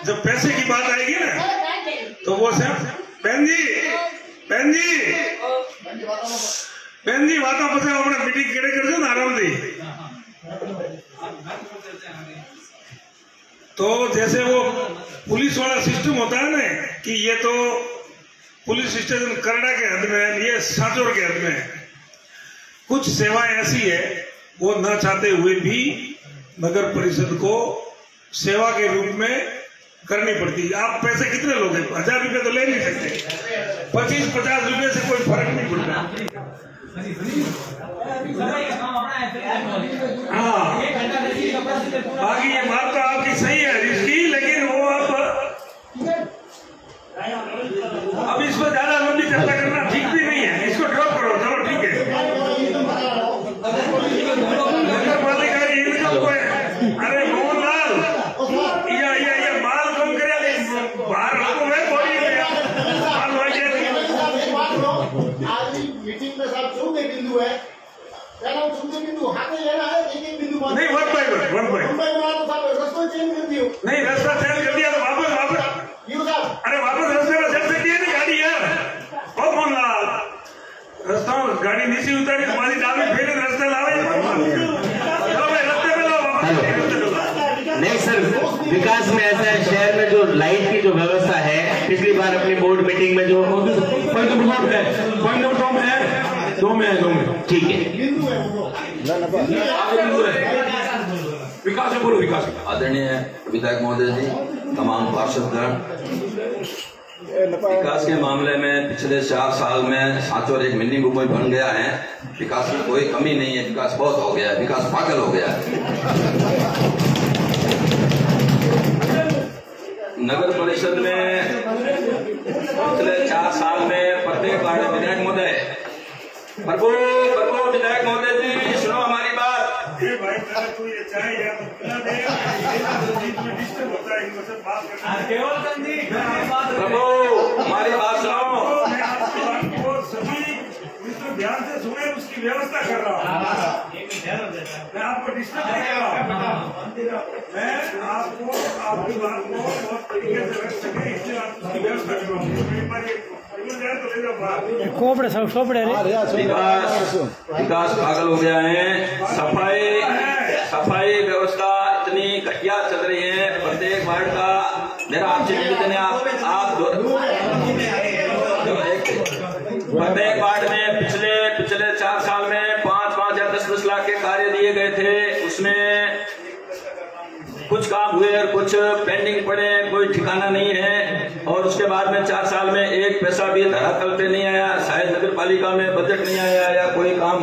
जब पैसे की बात आएगी ना तो वो सिर्फ बहन जी वाता पसे अपने मीटिंग केड़े कर दो ना आराम दी। तो जैसे वो पुलिस वाला सिस्टम होता है ना कि ये तो पुलिस स्टेशन करड़ा के हद में, ये साचोर के हद में, कुछ सेवाएं ऐसी है वो न चाहते हुए भी नगर परिषद को सेवा के रूप में करनी पड़ती है। आप पैसे कितने लोगे? 1000 रुपए तो ले नहीं सकते, 25-50 रुपए से कोई फर्क नहीं पड़ता। हाँ, बाकी ये बात तो आपकी सही है इसकी, लेकिन वो अब इसको ज्यादा लंबी चर्चा करना ठीक भी नहीं है, इसको ड्रॉप करो। चलो ठीक है, नगर पालिका इनकम को है। अरे मोहनलाल ये माल कम करे बाहर लोगों में बॉडी मीटिंग में साहब जो भी बिंदु है बिंदु हाथे लेना है, एक बिंदु नहीं, वन बाय चेंज कर दियो। नहीं, रास्ता चेंज कर दिया तो वापस अरे वापस रास्ते में चल सकती है ना गाड़ी यार। ओ मोहनलाल, रास्ता गाड़ी नीचे उतारी तुम्हारी डाल में फिर रास्ता लावे। चलो भाई रास्ते में लाओ वापस। नहीं सर, विकास में ऐसा है, शहर में जो लाइट की जो व्यवस्था है, पिछली बार अपनी बोर्ड मीटिंग में जो पॉइंट नंबर 2 में ठीक है। विकास है, बोलो विकास। आदरणीय विधायक महोदय जी, तमाम पार्षदगण, विकास के मामले में पिछले 4 साल में सांचौर एक मिनी मुंबई बन गया है। विकास की कोई कमी नहीं है, विकास बहुत हो गया है, विकास पागल हो गया है। नगर परिषद में पिछले 4 साल में प्रत्येक वार्ड विधायक महोदय, प्रभु विधायक महोदय जी सुनो हमारी बात। प्रभु हमारी बात सुनो। ध्यान से सुने, उसकी व्यवस्था कर रहा हूँ। मैं आपको डिस्टर्ब नहीं कर रहा हूँ, मैं आपको आपकी बात को बहुत तरीके से रख सके इसलिए आप उसकी व्यवस्था कर रहा हूँ। विकास पागल हो गया है। सफाई व्यवस्था इतनी घटिया चल रही है प्रत्येक वार्ड का। मेरा आपसे निवेदन है, आप प्रत्येक वार्ड में पिछले 4 साल में 5 या 10 लाख के कार्य दिए गए थे, उसमें कुछ काम हुए और कुछ पेंडिंग पड़े, कोई ठिकाना नहीं है। और उसके बाद में 4 साल में एक पैसा भी धरातल पे नहीं आया, शायद नगर पालिका में बजट नहीं आया या कोई काम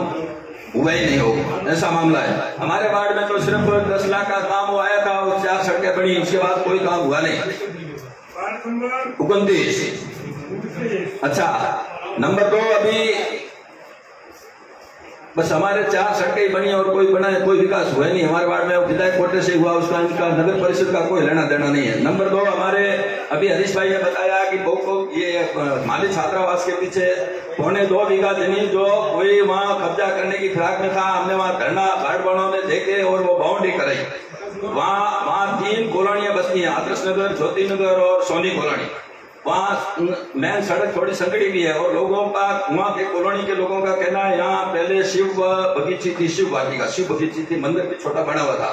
हुआ ही नहीं हो, ऐसा मामला है। हमारे वार्ड में तो सिर्फ 10 लाख का काम वो आया था और 4 सड़कें बनी, उसके बाद कोई काम हुआ नहीं। 29। अच्छा, नंबर 2, अभी बस हमारे 4 सड़कें बनी और कोई बना है, कोई विकास हुआ नहीं हमारे वार्ड में। विधायक कोटे से हुआ, उसका इनका नगर परिषद का कोई लेना देना नहीं है। नंबर 2, हमारे अभी हरीश भाई ने बताया कि ये माली छात्रावास के पीछे 2.25 बीघा जमीन जो कोई वहाँ कब्जा करने की फिराक में था, हमने वहाँ धरना गार्ड वालों ने देखे और वो बाउंड्री कराई। वहाँ 3 कॉलोनियां बसती है, आदर्श नगर, ज्योति नगर और सोनी कॉलोनी। वहाँ मेन सड़क थोड़ी संकड़ी भी है और लोगों का, वहाँ के कॉलोनी के लोगों का कहना है यहाँ पहले शिव बगीची थी, शिव वाटिका, शिव बगीची थी, मंदिर भी छोटा बना हुआ था।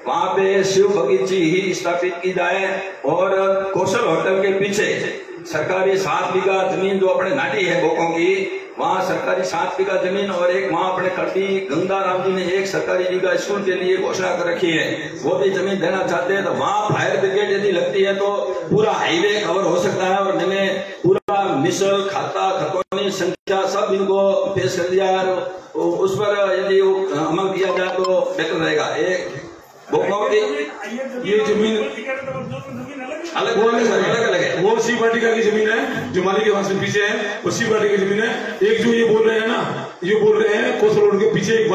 वहाँ पे शिव बगीची ही स्थापित की जाए और कौशल होटल के पीछे सरकारी 7 बीघा जमीन जो अपने नाटी है बोकों की, वहाँ सरकारी 7 बीघा जमीन और एक वहाँ अपने खड़ती गंगाराम जी ने एक सरकारी बीघा स्कूल के लिए घोषणा कर रखी है, वो भी जमीन देना चाहते हैं। तो वहाँ फायर ब्रिगेड यदि लगती है तो पूरा हाईवे कवर हो सकता है और मैंने पूरा मिसल, खाता, खतौनी, संख्या सब इनको पेश कर दिया है। उस पर यदि अमल किया जाए तो बेहतर रहेगा। एक ये जमीन अलग है, वो सी वाटिका की जमीन है जो माली के वहां से पीछे है, वो सी वाटिका की जमीन है। एक जो ये बोल रहे हैं ना, ये बोल रहे हैं कौशल रोड के पीछे एक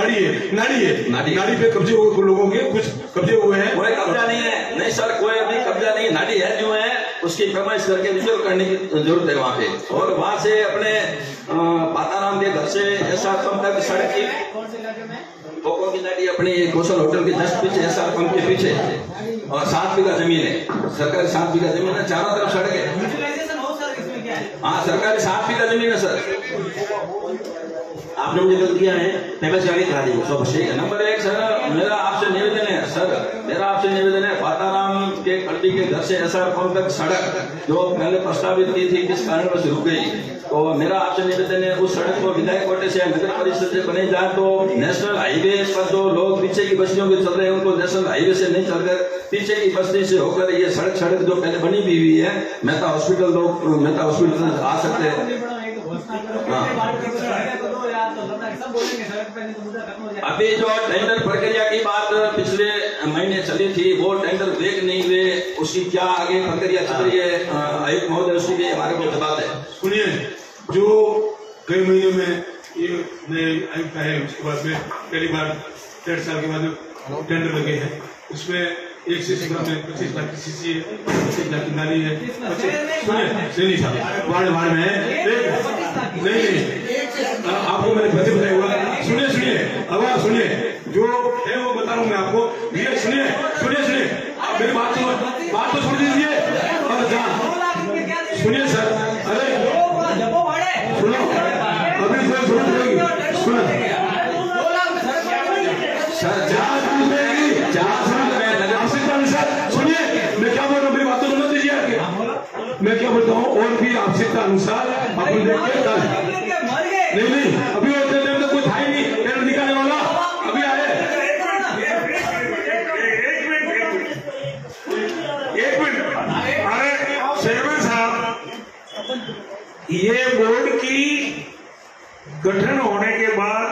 नाड़ी है, नाड़ी पे कब्जे हुए लोगों के, कुछ कब्जे हुए हैं। कोई कब्जा नहीं है, नहीं सर, कोई अभी कब्जा नहीं, नाड़ी है जो है उसकी फरमाइश करके रिजर्व करने की जरूरत है वहाँ पे। और वहाँ से अपने पाताराम के घर से ऐसा कम तक सड़क की नाड़ी अपनी कौशल होटल के जस्ट पीछे, एसआर पंप के पीछे और 7 बीघा जमीन है, सरकारी 7 बीघा जमीन है, चारों तरफ सड़क है। हाँ, सरकारी 7 बीघा जमीन है सर। आपने मुझे गलत किया है, पेपर से आगे करा दीजिए। सब ठीक है। नंबर 1 सर, मेरा आपसे निवेदन है सर, मेरा आपसे निवेदन है, पाताराम के कल्टी के घर से SR फॉर्म तक सड़क जो पहले प्रस्तावित की थी किस कारण से रुक गई, तो मेरा आपसे निवेदन है उस सड़क को विधायक कोटे से नगर परिषद से बने जाए तो नेशनल हाईवे पर जो लोग पीछे की बस्तियों के चल रहे हैं उनको नेशनल हाईवे से नहीं चलकर पीछे की बस्ती से होकर ये सड़क जो पहले बनी भी हुई है, मेहता हॉस्पिटल लोग मेहता हॉस्पिटल आ सकते हैं। अभी जो टेंडर प्रक्रिया की बात पिछले महीने चली थी, वो टेंडर ब्रेक नहीं हुए, उसकी क्या आगे प्रक्रिया चल रही है आयुक्त महोदय, उसकी भी हमारे को जवाब है। सुनिए, जो कई महीने में ये नए आयुक्त आए उसके बाद में पहली बार 1.5 साल के बाद टेंडर लगे हैं, उसमें एक सीसी में 25 लाख की सीसी है, 25 लाख की नाली है। सुनिए साहब, वार्ड में नहीं आपको मैंने पहले बताया हुआ। सुनिए अब सुनिए, जो है वो बता रहा हूँ मैं आपको। ये सुनिए आप मेरी बात तो सुन लीजिए और सुनिए सर। अरे सुनो, अभी सुनो सर, सुनिए मैं क्या बोल रहा हूँ, मेरी बात तो सुन दीजिए। मैं क्या बोलता हूँ, और भी आवश्यकता अनुसार अपन देखिए नहीं अभी और तो कोई था ही नहीं टेंडर निकालने वाला, अभी आए। एक मिनट अरे चेयरमैन साहब, ये बोर्ड की गठन होने के बाद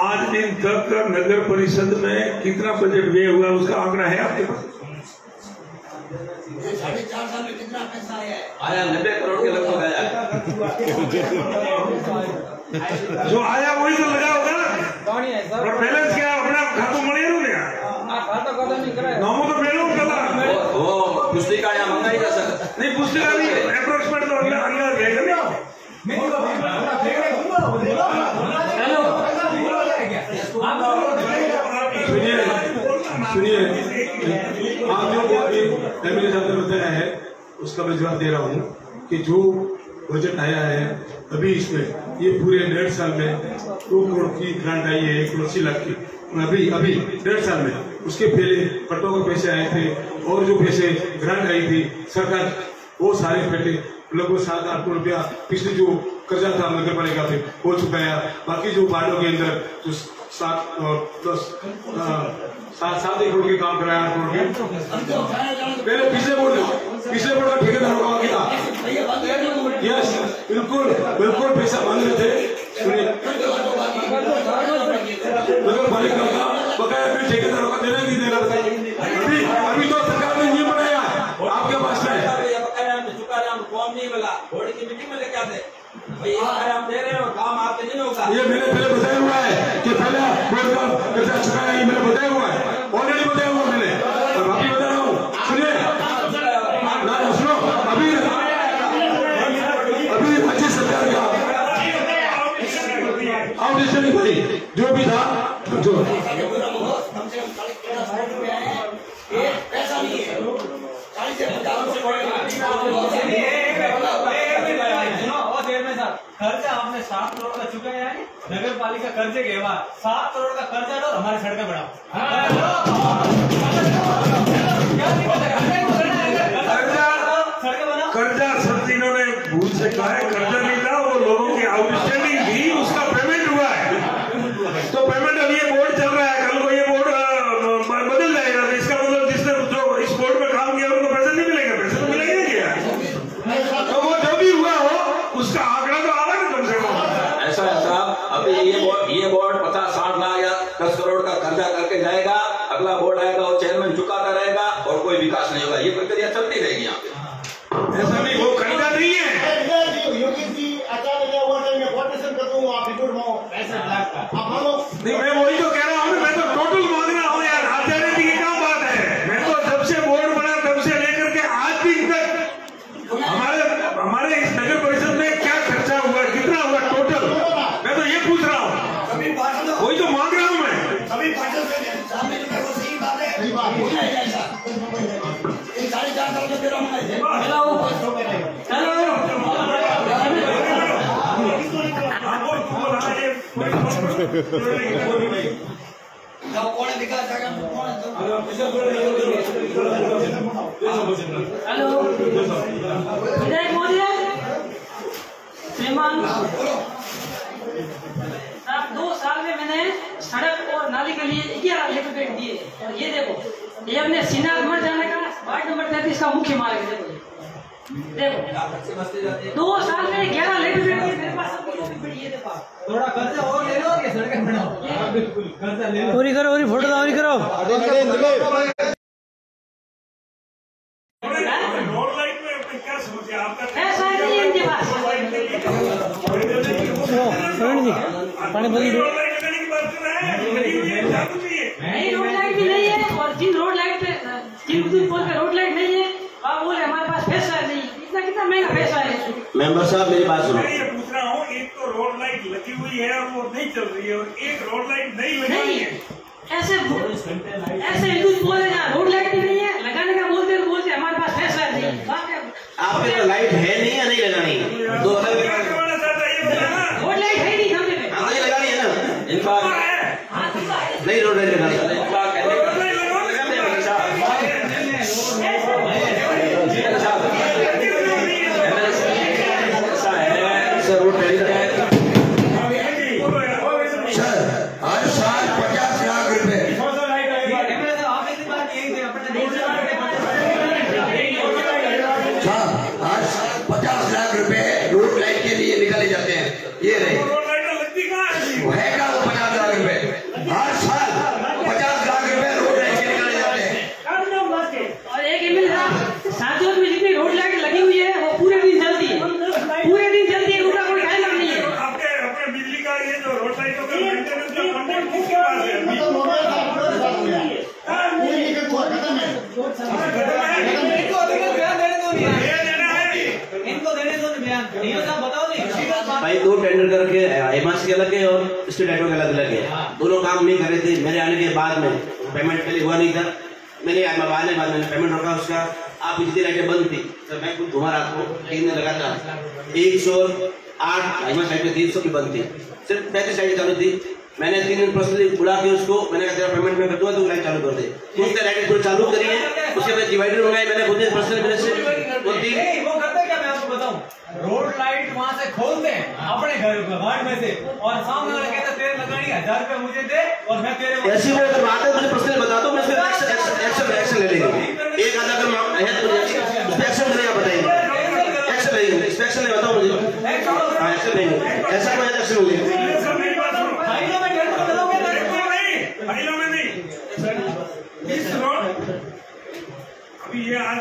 आज दिन तक नगर परिषद में कितना बजट व्यय हुआ उसका आंकड़ा है आपके पास? 4.5 साल में कितना पैसा आया? 90 करोड़ के लगभग आया। जो आया वही तो लगा होगा ना, और बैलेंस क्या अपना खातों मળી રહ્યું ને नामों तो पहले वो पुस्तिका यहाँ मंगाएगा सर? नहीं, पुस्तिका नहीं, अप्रोक्सीमेट तो अंदर रहेगा ना। सुनिए आप लोगों को एमएलए साहब ने बताया है, उसका मैं जवाब दे रहा हूँ कि जो बजट आया है अभी इसमें ये पूरे 1.5 साल में 2 करोड़ की ग्रांट आई है, 1.80 लाख की अभी 1.5 साल में। उसके पहले पट्टों के पैसे आए थे और जो पैसे ग्रांट आई थी सरकार, वो सारे पैसे लगभग 7-8 करोड़ रुपया पिछले जो कर्जा था नगर पालिका पे हो चुकाया। बाकी जो वार्डों के अंदर जो 7 करोड़ के काम कराया, 8 करोड़ के पहले पिछले बोर्ड का ठेकेदार होगा यस बिल्कुल पैसा मांग रहे थे। सुनिए, नगर पालिका का बकाया फिर ठेकेदारों का देना नहीं देना बताइए। अभी तो सरकार ने नियम बनाया आपके पास में ये मैंने पहले बताया हुआ है कि पहले बोर्ड का कर्जा चुकाया, ये मैंने बताया हुआ है, ऑलरेडी बताया हुआ मैंने, और बाकी बता रहा हूँ। सुनिए ना, सुनो, अभी राज्य सरकार का आउटस्टैंडिंग भाई जो भी था जो खर्चा आपने 7 करोड़ का चुकाया है, नगर पालिका कर्जे के बाद 7 करोड़ का कर्जा लो, हमारी सड़कें बढ़ाओ। कर्जा सब इन्होंने भूल से कहा है, कर्जा नहीं था, वो लोगों की आउटस्टैंडिंग थी, उसका पेमेंट हुआ है। तो पेमेंट अब ये बोर्ड चल रहा है, कल को ये बोर्ड बदल जाएगा, तो इसका मतलब जिसने जो इस बोर्ड में काम किया उनको पैसा नहीं मिलेगा, पैसा तो मिलेगा क्या? तो वो जो भी हुआ हो उसका आंकड़ा तो आवा ना कम से कम। ऐसा है साहब, अभी ये बोर्ड 50-60 लाख या 10 करोड़ का कर्जा करके जाएगा, अगला बोर्ड आएगा वो चेयरमैन चुकाता रहेगा और कोई विकास नहीं होगा, ये प्रक्रिया चलती रहेगी यहाँ पे। ऐसा नहीं, वो कर्जा नहीं है। नहीं, मैं वही तो कह रहा हूँ, मैं तो टोटल मांग रहा हूँ यार, आचार्य जी की क्या बात है। मैं तो जब से बोर्ड बना तब से लेकर के आज दिन तक हमारे इस नगर परिषद में क्या खर्चा हुआ, कितना हुआ टोटल, मैं तो ये पूछ रहा हूँ, वही तो मांग रहा हूँ मैं। हेलो विधायक महोदय, श्रीमान साहब, 2 साल में मैंने सड़क और नाली के लिए 11 लाख रुपए दिए। और ये देखो, ये अपने सीना मर जाने का वार्ड नंबर 33 का मुख्य मार्ग है। देखो 2 साल में 11 लाख रुपए दिए मेरे पास। ये देखो, थोड़ा कर्जा और ले लो, ये सड़कें बनाओ। बिल्कुल कर्जा ले लो, और फोटो और करो। रोड लाइट में अपने क्या समझे आपका? पैसा नहीं है इनके पास। पानी रोड लाइट लगाने की बात कर रहे हैं, लगी हुई है, चालू नहीं है। नहीं, रोड लाइट भी नहीं है। और जिन रोड लाइट पे, जिन पोल पे रोड लाइट नहीं है, आप बोले हमारे पास पैसा नहीं। इतना कितना महंगा पैसा है। मेंबर साहब मेरी बात सुनो। मैं ये पूछ रहा हूँ, एक तो रोड लाइट लगी हुई है और वो नहीं चल रही है, और एक रोड लाइट नहीं लगी हुई है। ऐसे हिंदू बोले जहाँ रोड लाइट भी नहीं है, लगाने का बोलते हमारे पास फैसला नहीं। आपके तो लाइट है नहीं या नहीं लगानी? दो अलग करवाना चाहता है ये बताना। रोड लाइट है नहीं सामने पे। नहीं लगानी है ना? इनका नहीं रोड लाइट लगानी। सर रोड लाइट हर साल 50 लाख रुपए रोड लाइट के लिए निकाले जाते हैं। ये रहे रोड लाइट लगती कहाँ है? है का वो 50 लाख रुपए हर साल 50 लाख रुपए रोड लाइट के निकाले जाते हैं। और एक एमएलए साहब, साथियों में जितनी रोड लाइट लगी हुई है वो पूरे दिन चलती है, पूरे दिन चलती है, उनका कोई टाइम नहीं है। आपके अपने बिजली का ये जो रोड लाइटों का मेंटेनेंस का कॉन्ट्रैक्ट किसके पास है? भाई 2 टेंडर करके एमआरसी के अलग है और स्टेट ऑटो के अलग है। दोनों काम नहीं कर रहे थे। मेरे आने के बाद में पेमेंट पहले हुआ नहीं था। मैंने आने के बाद मैंने पेमेंट रखा उसका। आप जितनी लाइटें बंद थी तो मैं खुद घुमा रहा था, 3 दिन लगातार 108 एमआर साइड पे 300 की बंद थी, सिर्फ 35 साइड चालू थी। मैंने 3 दिन पर्सनली बुला के उसको मैंने कहा तेरा पेमेंट में कर दूंगा, तो लाइट चालू कर दे। उसने लाइट थोड़ी चालू करी है, उसके बाद डिवाइडर मंगाए मैंने खुद पर्सनल मेरे से। वो करते क्या, मैं आपको बताऊं, रोड लाइट वहाँ से खोलते हैं अपने घर वार्ड में से, और सामने वाले कहते हैं तेरे लगानी 1000 रुपए मुझे दे और मैं तेरे ऐसी वो अगर बात है मुझे पर्सनल बता दो, मैं एक्शन ले लेंगे। एक आधा अगर है तो उस पर एक्शन करेगा, बताइए एक्शन लेंगे। इस पर एक्शन नहीं बताओ मुझे। हाँ एक्शन लेंगे, ऐसा कोई एक्शन होगी। इस रोड अभी ये आज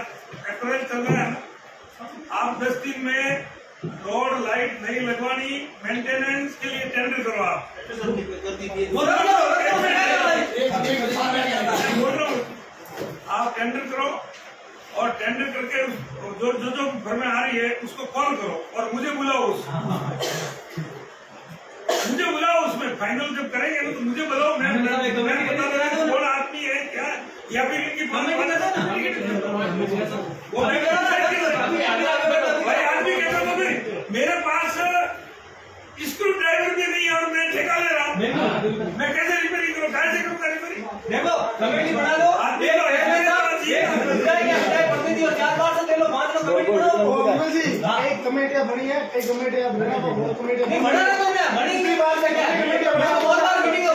अप्रैल चल रहा है, आप 10 दिन में रोड लाइट नहीं लगवानी, मेंटेनेंस के लिए टेंडर करो। आप टेंडर करो और टेंडर करके जो घर में आ रही है उसको कॉल करो और मुझे बुलाओ। मुझे बुलाओ, उसमें फाइनल जब करेंगे तो मुझे बुलाओ। मैं बता दूंगा कौन आदमी है क्या, या फिर इनकी भाई आदमी कहता था मेरे पास स्क्रू ड्राइवर भी नहीं है और मैं ठेका ले रहा हूँ, मैं कैसे रिपेयरिंग करूँ, कैसे करूँगा रिपेयरिंग? देखो कमेटी बना लो, आदमी और 4 बार से ले लो, 5 लोग कमेटी बनाओ। एक कमेटियां बनी है, कई कमेटियां बना वो कमेटियां नहीं बना रहा तो मैं बनी की बात है क्या? बहुत बार मीटिंग हो गई,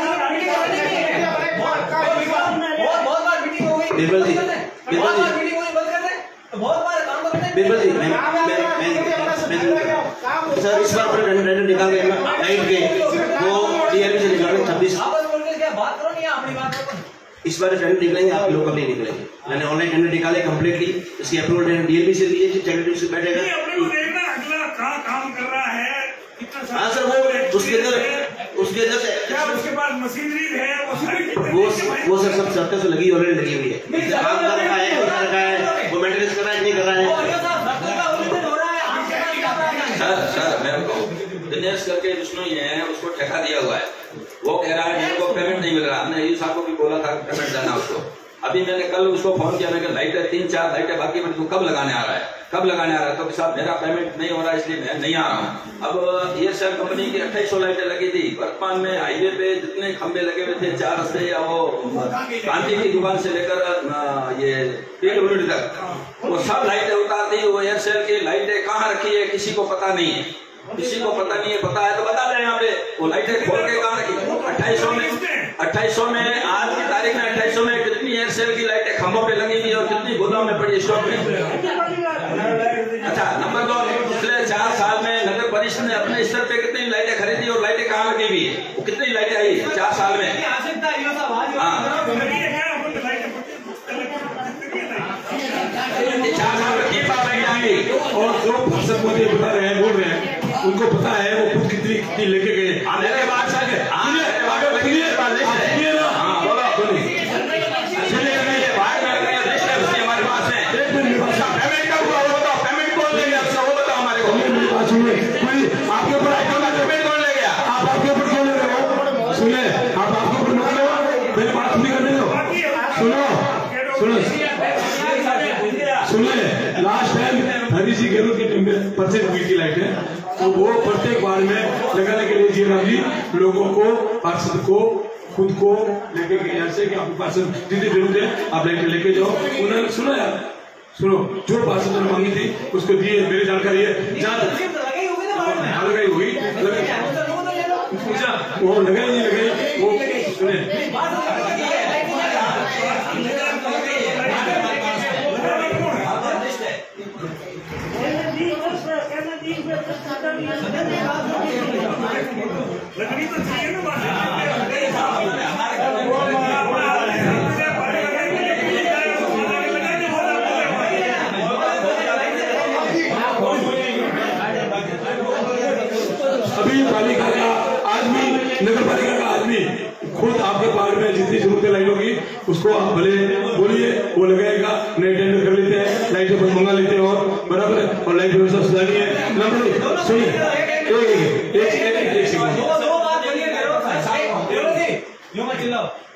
बहुत बार मीटिंग हो गई, बिल्कुल जी, बहुत बार मीटिंग हुई, बंद कर दे तो बहुत बार काम करते हैं। बिल्कुल जी, सर इस बार टेंडर निकाल गए लाइट के, वो डीएलपी से निकाले 26। आपस बोल के क्या बात करो, नहीं अपनी बात करो। इस बार टेंडर निकलेंगे, आप लोग कभी निकलेंगे। मैंने ऑनलाइन टेंडर निकाले कंप्लीटली, इसकी अप्रूवल डीएलपी से लिए, टेंडर से बैठेगा। अपने को देखना अगला कहाँ काम कर रहा है, कितना। हाँ सर, वो उसके अंदर क्या उसके पास मशीनरी है, वो सर सब शर्तें से लगी ऑलरेडी लगी हुई है, काम कर रहा है, वो मेंटेनेंस कर रहा है नहीं कर रहा है। सर मैं दिनेश करके जिसने ये है उसको ठेका दिया हुआ है, वो कह रहा है मेरे को पेमेंट नहीं मिल रहा। हमने यू साहब को भी बोला था पेमेंट देना उसको, अभी मैंने कल उसको फोन किया, मैं कहा लाइटें 3-4 लाइटें बाकी में, तू कब लगाने आ रहा है, कब लगाने आ रहा है? तो साहब मेरा पेमेंट नहीं हो रहा है इसलिए मैं नहीं आ रहा हूँ। अब एयरसेल कंपनी की 2800 लाइटें लगी थी। वर्तमान में हाईवे पे जितने खंबे लगे हुए थे 4 रस्ते या वो कांति की दुकान से लेकर ये PWD तक, वो सब लाइटें उतार दी। वो एयरसेल की लाइटें कहाँ रखी है किसी को पता नहीं है, किसी को पता नहीं है। पता है तो बता दें यहाँ पे, वो लाइटें खोल के कहाँ रखी? 2800 में आज की तारीख में 2800 में कितनी एयरसेल की लाइटें खंभों पे लगी हुई और कितनी गोदाम में पड़ी स्टॉक में। अच्छा, नंबर 2, पिछले 4 साल में नगर परिषद ने अपने स्तर पे कितनी लाइटें खरीदी और लाइटें कहाँ लगी हुई है? वो कितनी लाइटें आई 4 साल में? हाँ, 4 साल में 3 बार लाइटें आई। और जो भाषण मोदी बता रहे हैं, बोल रहे हैं, उनको पता है वो खुद कितनी लेके गए। मेरे बात सुनिए, हमारे पास है पेमेंट का हुआ, वो बताओ पेमेंट कौन ले गया? वो बताओ हमारे को। आपके ऊपर पेमेंट कौन ले गया? आप आपके ऊपर क्यों ले रहे हो? सुने, आप आपके ऊपर मत लो, मेरी बात पूरी करने दो। सुनिए, लास्ट टाइम हरी जी गहलोत की परचेज हुई थी लाइटें, तो वो प्रत्येक बार में लगाने के लिए जीवन जी लोगों को, पार्षद को, खुद को लेके गए यहाँ से कि आपको पार्षद जितनी जरूरत है आप लाइटें लेके जाओ। उन्होंने सुनो यार, सुनो, जो पार्षद ने मांगी थी उसको दिए, मेरी जानकारी है। जहाँ लगाई हुई वो लगाई नहीं लगाई, वो सुने लगनी तो चाहिए ना बात। अभी पालिका का आदमी, नगर पालिका का आदमी खुद आपके पार्क में जितनी जरूरतें लाइट होगी उसको आप भले बोलिए, वो लगाएगा। नए टेंडर कर लेते हैं, लाइटें पर मंगा लेते हैं और बराबर है, और लाइट व्यवस्था सुधारनी है। नंबर सुनिए,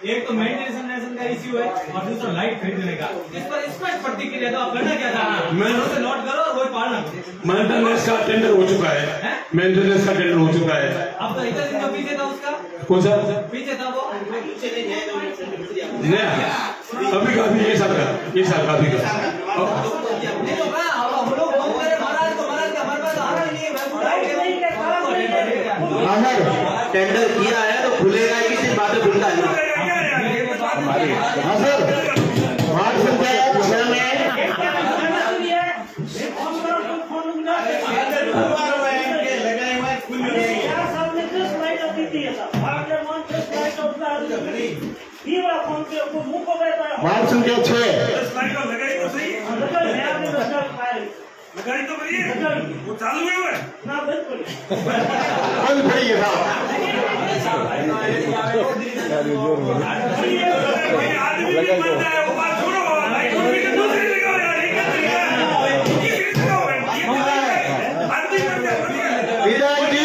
एक तो मेंटेनेंस का इश्यू है और दूसरा लाइट खरीदने का। इस पर स्पष्ट प्रतिक्रिया तो आप करना क्या चाह रहे हैं? मैं नोट करो और वही पालना करो। मेंटेनेंस का टेंडर हो चुका है, मेंटेनेंस का टेंडर हो चुका है। अब तो इधर दिन पीछे था उसका, कौन सा पीछे था वो? नया अभी का, अभी ये साल का, ये साल का अभी का। नहीं तो कहा हम लोग बोल रहे महाराज को, महाराज का हमारे पास आ रहा नहीं है। अगर टेंडर किया है तो खुलेगा, किसी बात में खुलता है। हाँ सर, वार्ड संख्या 6 में वार्ड संख्या 6 लगाई तो सही, लगाई तो करिए, वो चालू है ना, बिल्कुल बंद पड़ी है आदमी भी बनता है, वो बात छोड़ो, लाइट भी तो दूसरी जगह यार, ये क्या तरीका है? ये किस जगह है? आदमी बनता है। विधायक जी,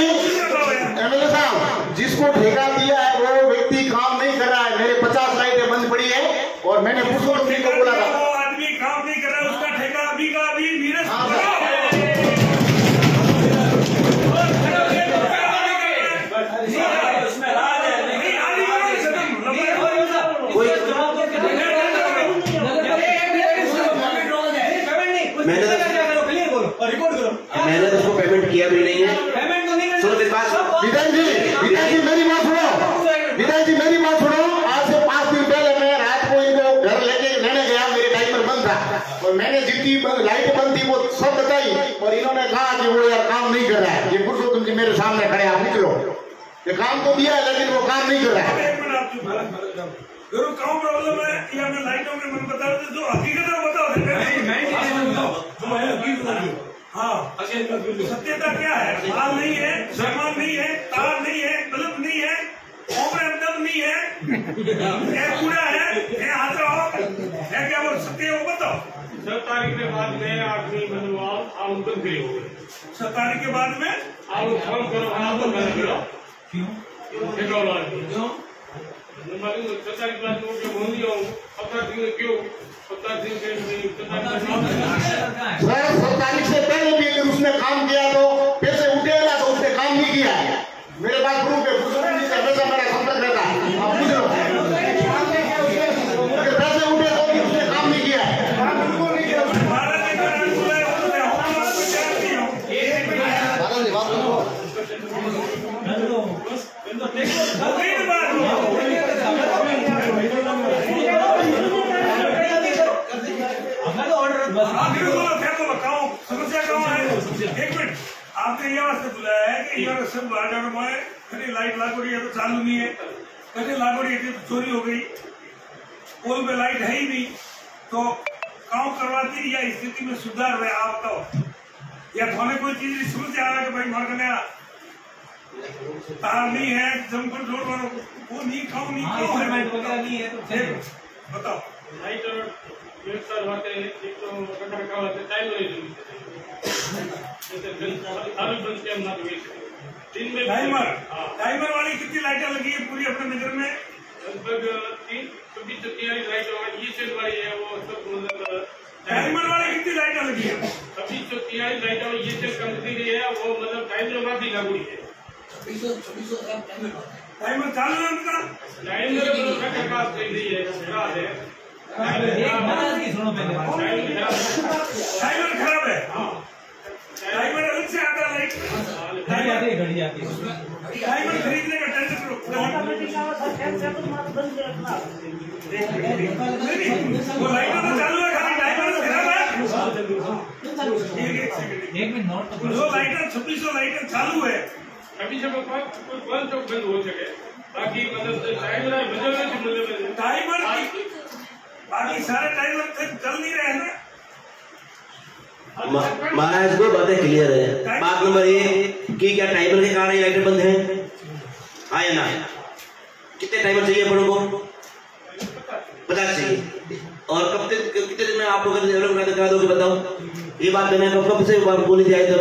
एमएलए साहब, जिसको ठेका दिया है वो व्यक्ति काम नहीं कर रहा है। मेरे 50 लाइटें बंद पड़ी है और मैंने पुष्पवती को बोला था, वो आदमी काम नहीं कर रहा है, उसका ठेका अभी का अभी नीरज मैंने तो उसको पेमेंट किया भी नहीं है। सुनो मेरी बात, विधायक जी मेरी बात सुनो, विधायक जी मेरी बात सुनो। आज से 5 दिन पहले मैं रात को इनको घर लेके लेने गया, मेरे टाइमर बंद था और मैंने जितनी लाइट बंद थी वो सब बताई और इन्होंने कहा कि वो यार काम नहीं कर रहा है। ये पुरुषोत्तम जी मेरे सामने खड़े, आप निकलो, ये काम तो दिया है लेकिन वो काम नहीं कर रहा है। जरूर काम प्रॉब्लम है या मैं लाइटों में मन बता रहे थे, जो हकीकत है बताओ। हाँ, सत्यता क्या है? माल नहीं है, सामान नहीं है, तार नहीं है, बल्ब नहीं है, ऑपरेटर नहीं है, कूड़ा है, हाथ रहो है, क्या वो सत्य है वो बताओ। 7 तारीख के बाद में आदमी आमंत्रण फ्री हो गए। 7 तारीख के बाद में आप काम करो, आप करो क्यों? मालूम 47 लाख लोगों के बोल दिया हूँ 17 दिन क्यों 17 दिन के सर 7 तारीख से पहले भी अगर उसने काम किया तो पैसे उठेगा तो उसने काम नहीं किया है। मेरे पास प्रूफ है, कुछ नहीं करने से मेरा संपर्क रहता है। आप पूछ लो पैसे उठे तो भी उसने काम नहीं किया है। समस्या कहाँ है? एक मिनट, आपने ये वास्ते बुलाया है कि यार सब वार्डर में कभी लाइट लागू रही है तो चालू नहीं है, कभी लागू रही है तो चोरी हो गई, पोल पे लाइट है ही नहीं, तो काम करवाती या स्थिति में सुधार हुआ? आप बताओ, या थाने कोई चीज समझ आ रहा है कि भाई मार करने तार नहीं है, जमकर जोड़ वालों वो नहीं खाओ नहीं बताओ। लाइट और व्यवस्था होते हैं, एक तो कटा रखा होता है टाइम नहीं जैसे आलू बंद के हम ना लगे दिन में टाइमर वाली कितनी लाइटें लगी है पूरी अपने नगर में? लगभग 24 से 43 लाइट होगा। ये सेल वाली है वो सब मतलब टाइमर वाली कितनी लाइटें लगी है? 24 से 43 लाइट और ये सेल कंपनी की है वो मतलब टाइमर में भी लागू है। टाइमर चालू है उनका? टाइमर का सही है खराब है। टाइमर खराब है। टाइमर अलग से आता है लाइट टाइमर खरीदने का टेंशन करो। वो लाइट तो चालू है, खाली टाइमर खराब है। एक मिनट नोट जो लाइटें 2600 लाइटें चालू है अभी जब बंद तो बंद हो सके बाकी मतलब टाइमर टाइमर बाकी सारे टाइमर चल नहीं रहे हैं ना। महाराज को बातें क्लियर है। बात नंबर 1 कि क्या टाइमर के कारण लाइटें बंद है? हाँ या ना? कितने टाइमर चाहिए अपन को? 50 चाहिए। और कितने दिन में आप लोग करा दोगे बताओ? ये बात मैंने कब से बोली जाए तब?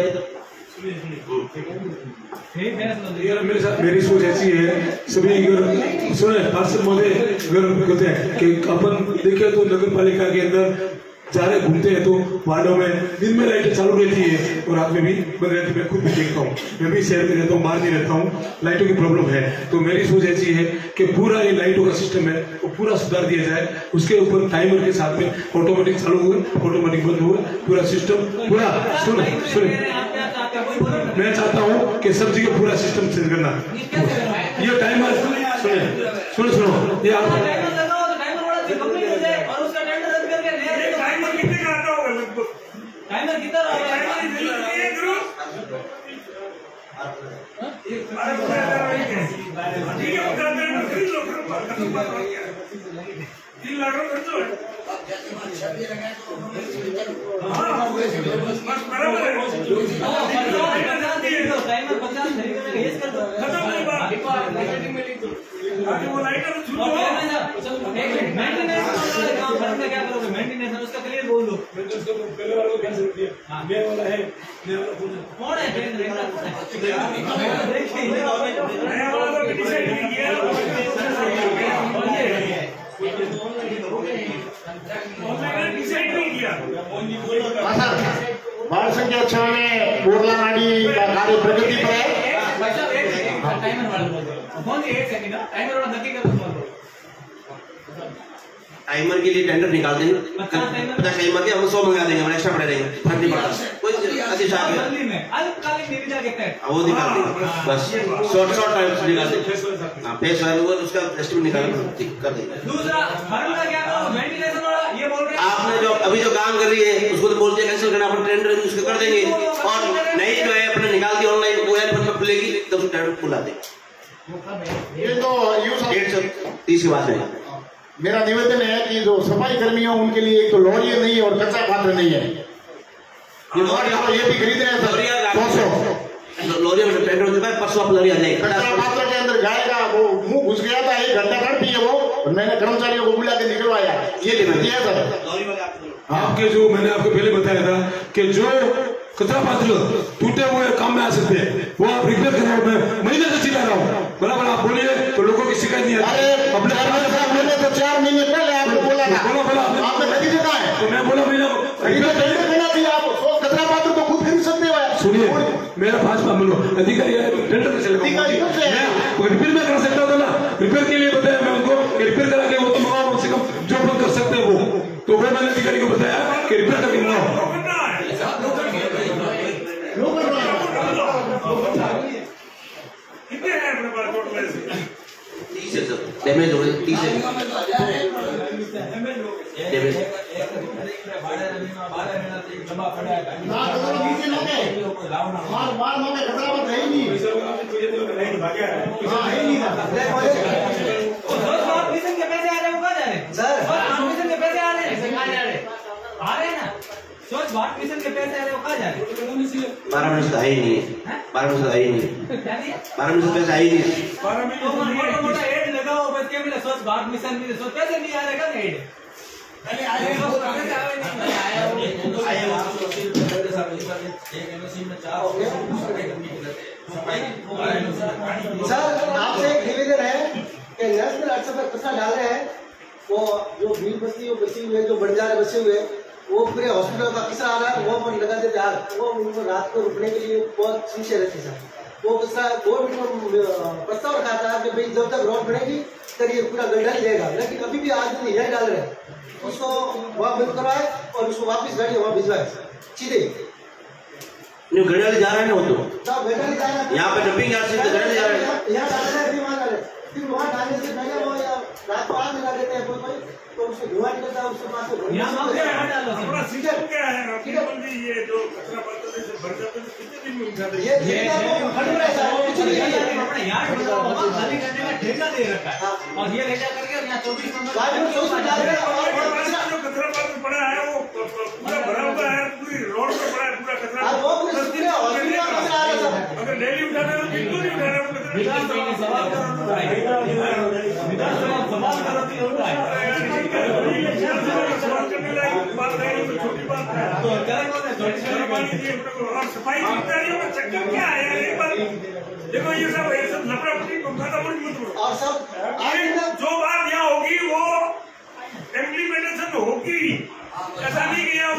मेरे साथ मेरी सोच ऐसी है, सभी अगर सुने पार्षद महोदय अगर कहते हैं कि अपन देखें तो नगर पालिका के अंदर जा रहे घूमते हैं तो वार्डों में दिन में लाइटें चालू रहती है और रात में भी बंद रहती है। मैं खुद भी देखता हूँ, मैं भी शहर में रहता हूँ, बाहर नहीं रहता हूँ, लाइटों की प्रॉब्लम है। तो मेरी सोच ऐसी है कि पूरा ये लाइटों का सिस्टम है वो पूरा सुधार दिया जाए, उसके ऊपर टाइमर के साथ में ऑटोमेटिक चालू हुए, ऑटोमेटिक बंद हुए, पूरा सिस्टम पूरा सुने। मैं चाहता हूँ कि सब जगह पूरा सिस्टम चेंज करना। ये टाइमर सुनो ये आप टाइमर कितना मेंटेनेंस उसका क्लियर बोल दो। पहले वाला को कैंसिल किया, मेरे वाला है, मेरे वाला कौन है? वार्ड संख्या 6 में बोरला नाड़ी का कार्य प्रगति पर है। टाइमर वाला बोल दो। कौन सी 1 सेकंड टाइमर वाला नक्की कर दो। टाइमर के लिए टेंडर निकाल देंगे, 50 टाइमर के हम 100 मंगा देंगे, हम एक्स्ट्रा बढ़ा देंगे, फर्क नहीं पड़ता। कोई अच्छी शादी है अल्पकालिक निविदा कहते हैं वो निकाल देंगे, बस शॉर्ट टाइम निकाल देंगे। हाँ फेस वाला वो उसका एस्टिमेट निकाल कर देंगे। दूसरा फॉर्मूला क्या करो मेंटेनेंस वाला ये बोल रहे हैं आपने जो अभी जो काम कर रही है उसको तो बोलते हैं कैंसिल करना, अपन टेंडर उसको कर देंगे और नई जो है अपने निकाल दी ऑनलाइन वो ऐप में खुलेगी तब टेंडर खुला देंगे। ये तो 130 की बात है। मेरा निवेदन है कि जो सफाई कर्मी है उनके लिए एक तो लॉरिया नहीं है और कच्चा पात्र नहीं है। ये भी खरीद रहे हैं लॉरिया में टेंडर होता है, परसों आप लॉरी आ जाएगी। कच्चा पात्र के अंदर जाएगा, वो मुंह घुस गया था, 1 घंटा खड़ पी है वो, मैंने कर्मचारियों को बुला के निकलवाया। ये है सर। आपके जो मैंने आपको पहले बताया था कि जो कचरा पात्र टूटे हुए काम में आ सकते हैं, वो आप रिपेयर कराओ। मैं महीने से चिल्ला रहा हूँ, बराबर आप बोलिए तो लोगों की शिकायत नहीं आती। अपने मैंने तो 4 महीने पहले आपको बोला था, बोला आपने खरीद देता है तो मैं बोला महीना देना चाहिए। आप कचरा पात्र तो खुद खरीद सकते हो। सुनिए, मेरा 5 मामलों अधिकारी टेंडर में चले रिपेयर में कर सकता था ना, रिपेयर के लिए बताया मैं उनको रिपेयर करा के वो तो मंगाओ, कम से कम जो बंद कर सकते हैं वो, तो वो मैंने अधिकारी को बताया कि रिपेयर करके मंगाओ। कितने हैं अपने पास टोटल ऐसे? 30 है सर, डैमेज हो गए 30 है डैमेज। स्वच्छ भारत मिशन के पैसे आ रहे हो कहाँ जा रहे हैं? 12 मिनट से आई नहीं है, 12 मिनट से आई नहीं है, 12 मिनट से पैसे आई नहीं है। 12 मिनट मोटा मोटा एड लगाओ बस, क्या मिला स्वच्छ भारत मिशन में स्वच्छ पैसे नहीं आ रहे का एड पहले आए हैं पैसे आए नहीं आया सर आपसे एक निवेदन है कि नेशनल अर्थ पर कचरा डाल रहे हैं, वो जो भीड़ बस्ती हुई है, जो बंजारे बसे हुए वो पूरे हॉस्पिटल का कचरा आ रहा है, वो अपन लगा देते हैं। वो उनको रात को रुकने के लिए बहुत समस्या रहती है सर। वो कचरा गवर्नमेंट प्रस्ताव रखा था कि भाई जब तक रोड बनेगी तब ये पूरा गड्ढा ही रहेगा, लेकिन अभी भी आदमी यह डाल रहे हैं, उसको वहाँ बंद करवाए और उसको वापस गाड़ी वहाँ भिजवाए सीधे। गड्ढा ले जा रहे हैं ना वो तो यहाँ पे डंपिंग यार्ड से गड्ढा ले जा रहे हैं, यहाँ डाल रहे हैं, फिर वहाँ डालने से पहले वो रात को आग लगा देते हैं कोई तो उससे धुआं निकलता है, उसके पास अपना सिस्टम क्या है राकेश जी? ये जो कचरा पात्र से भर जाते हैं कितने दिन में उठाते हैं? अपने यार्ड खाली करने का ठेका दे रखा है और ये ले जा करके यहाँ 24 नंबर जो कचरा पात्र पड़ा है वो पूरा भरा हुआ है, पूरी रोड पे पड़ा है पूरा कचरा। अगर डेली उठाना है तो बिल्कुल नहीं उठाना है। सवाल करने लायक बात है, छोटी बात है। और सफाई कर्मचारियों का चक्कर क्या है? एक बार देखो ये सब लफड़ा को खत्म मत और सब जो बात यहाँ होगी वो इम्प्लीमेंटेशन होगी, ऐसा नहीं कि यहाँ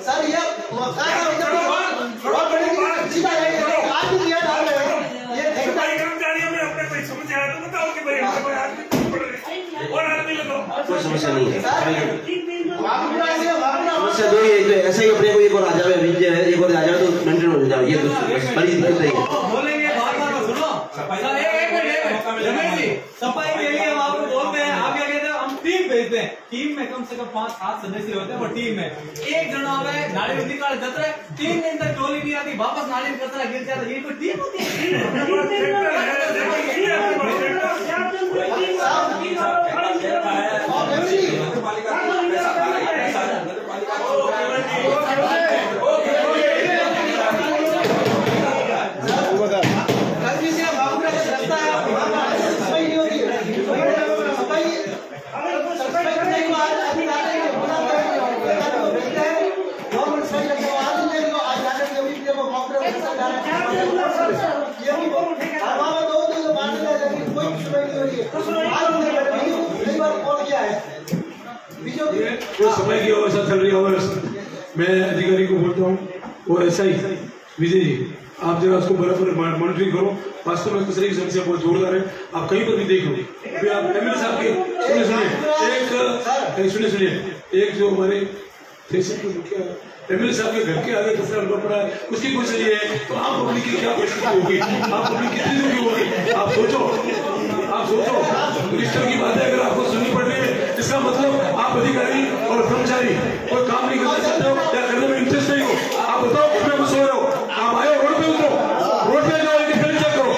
सर ये सफाई कर्मचारियों में अपने कोई समझ आया तो बताओ कि भाई और आदमी लगाओ। कोई समस्या नहीं है, समस्या दो ही है, ऐसा ही अपने को एक और आ जाए बीच है, एक और आ जाए तो मेंटेन हो जाए, ये तो बड़ी दिक्कत है। बोलेंगे बार-बार सुनो सफाई के लिए हम आपको बोलते हैं, आप क्या कहते हैं? हम टीम भेजते हैं, टीम में कम से कम 5-7 सदस्य होते हैं, वो टीम में एक जना है नाली में निकाल जाता है, 3 दिन तक टोली नहीं आती, वापस नाली में कचरा गिर जाता है, ये कोई टीम होती जो समय की व्यवस्था चल रही है, मैं अधिकारी को बोलता हूँ और ऐसा ही विजय जी आप जरा उसको बराबर मॉनिटरिंग करो। वास्तव में कचरे की समस्या बहुत जोरदार है, आप कहीं पर भी देख लो। अभी आप एमएलए साहब के सुनिए एक जो हमारे एमएलए साहब के घर के आगे कचरा लगा पड़ा है, उसकी कोई सही है तो आम पब्लिक की क्या परिस्थिति होगी? आप पब्लिक कितनी दुखी होगी? आप सोचो मिनिस्टर की बातें अगर आपको सुननी पड़ रही है, इसका मतलब आप अधिकारी और कर्मचारी कोई काम नहीं कर सकते हो या करने में इंटरेस्ट नहीं हो। आप बताओ कितने में सो रहे हो? आप आए रोड पे उतरो, रोड पे जाओ, एक चेक करो।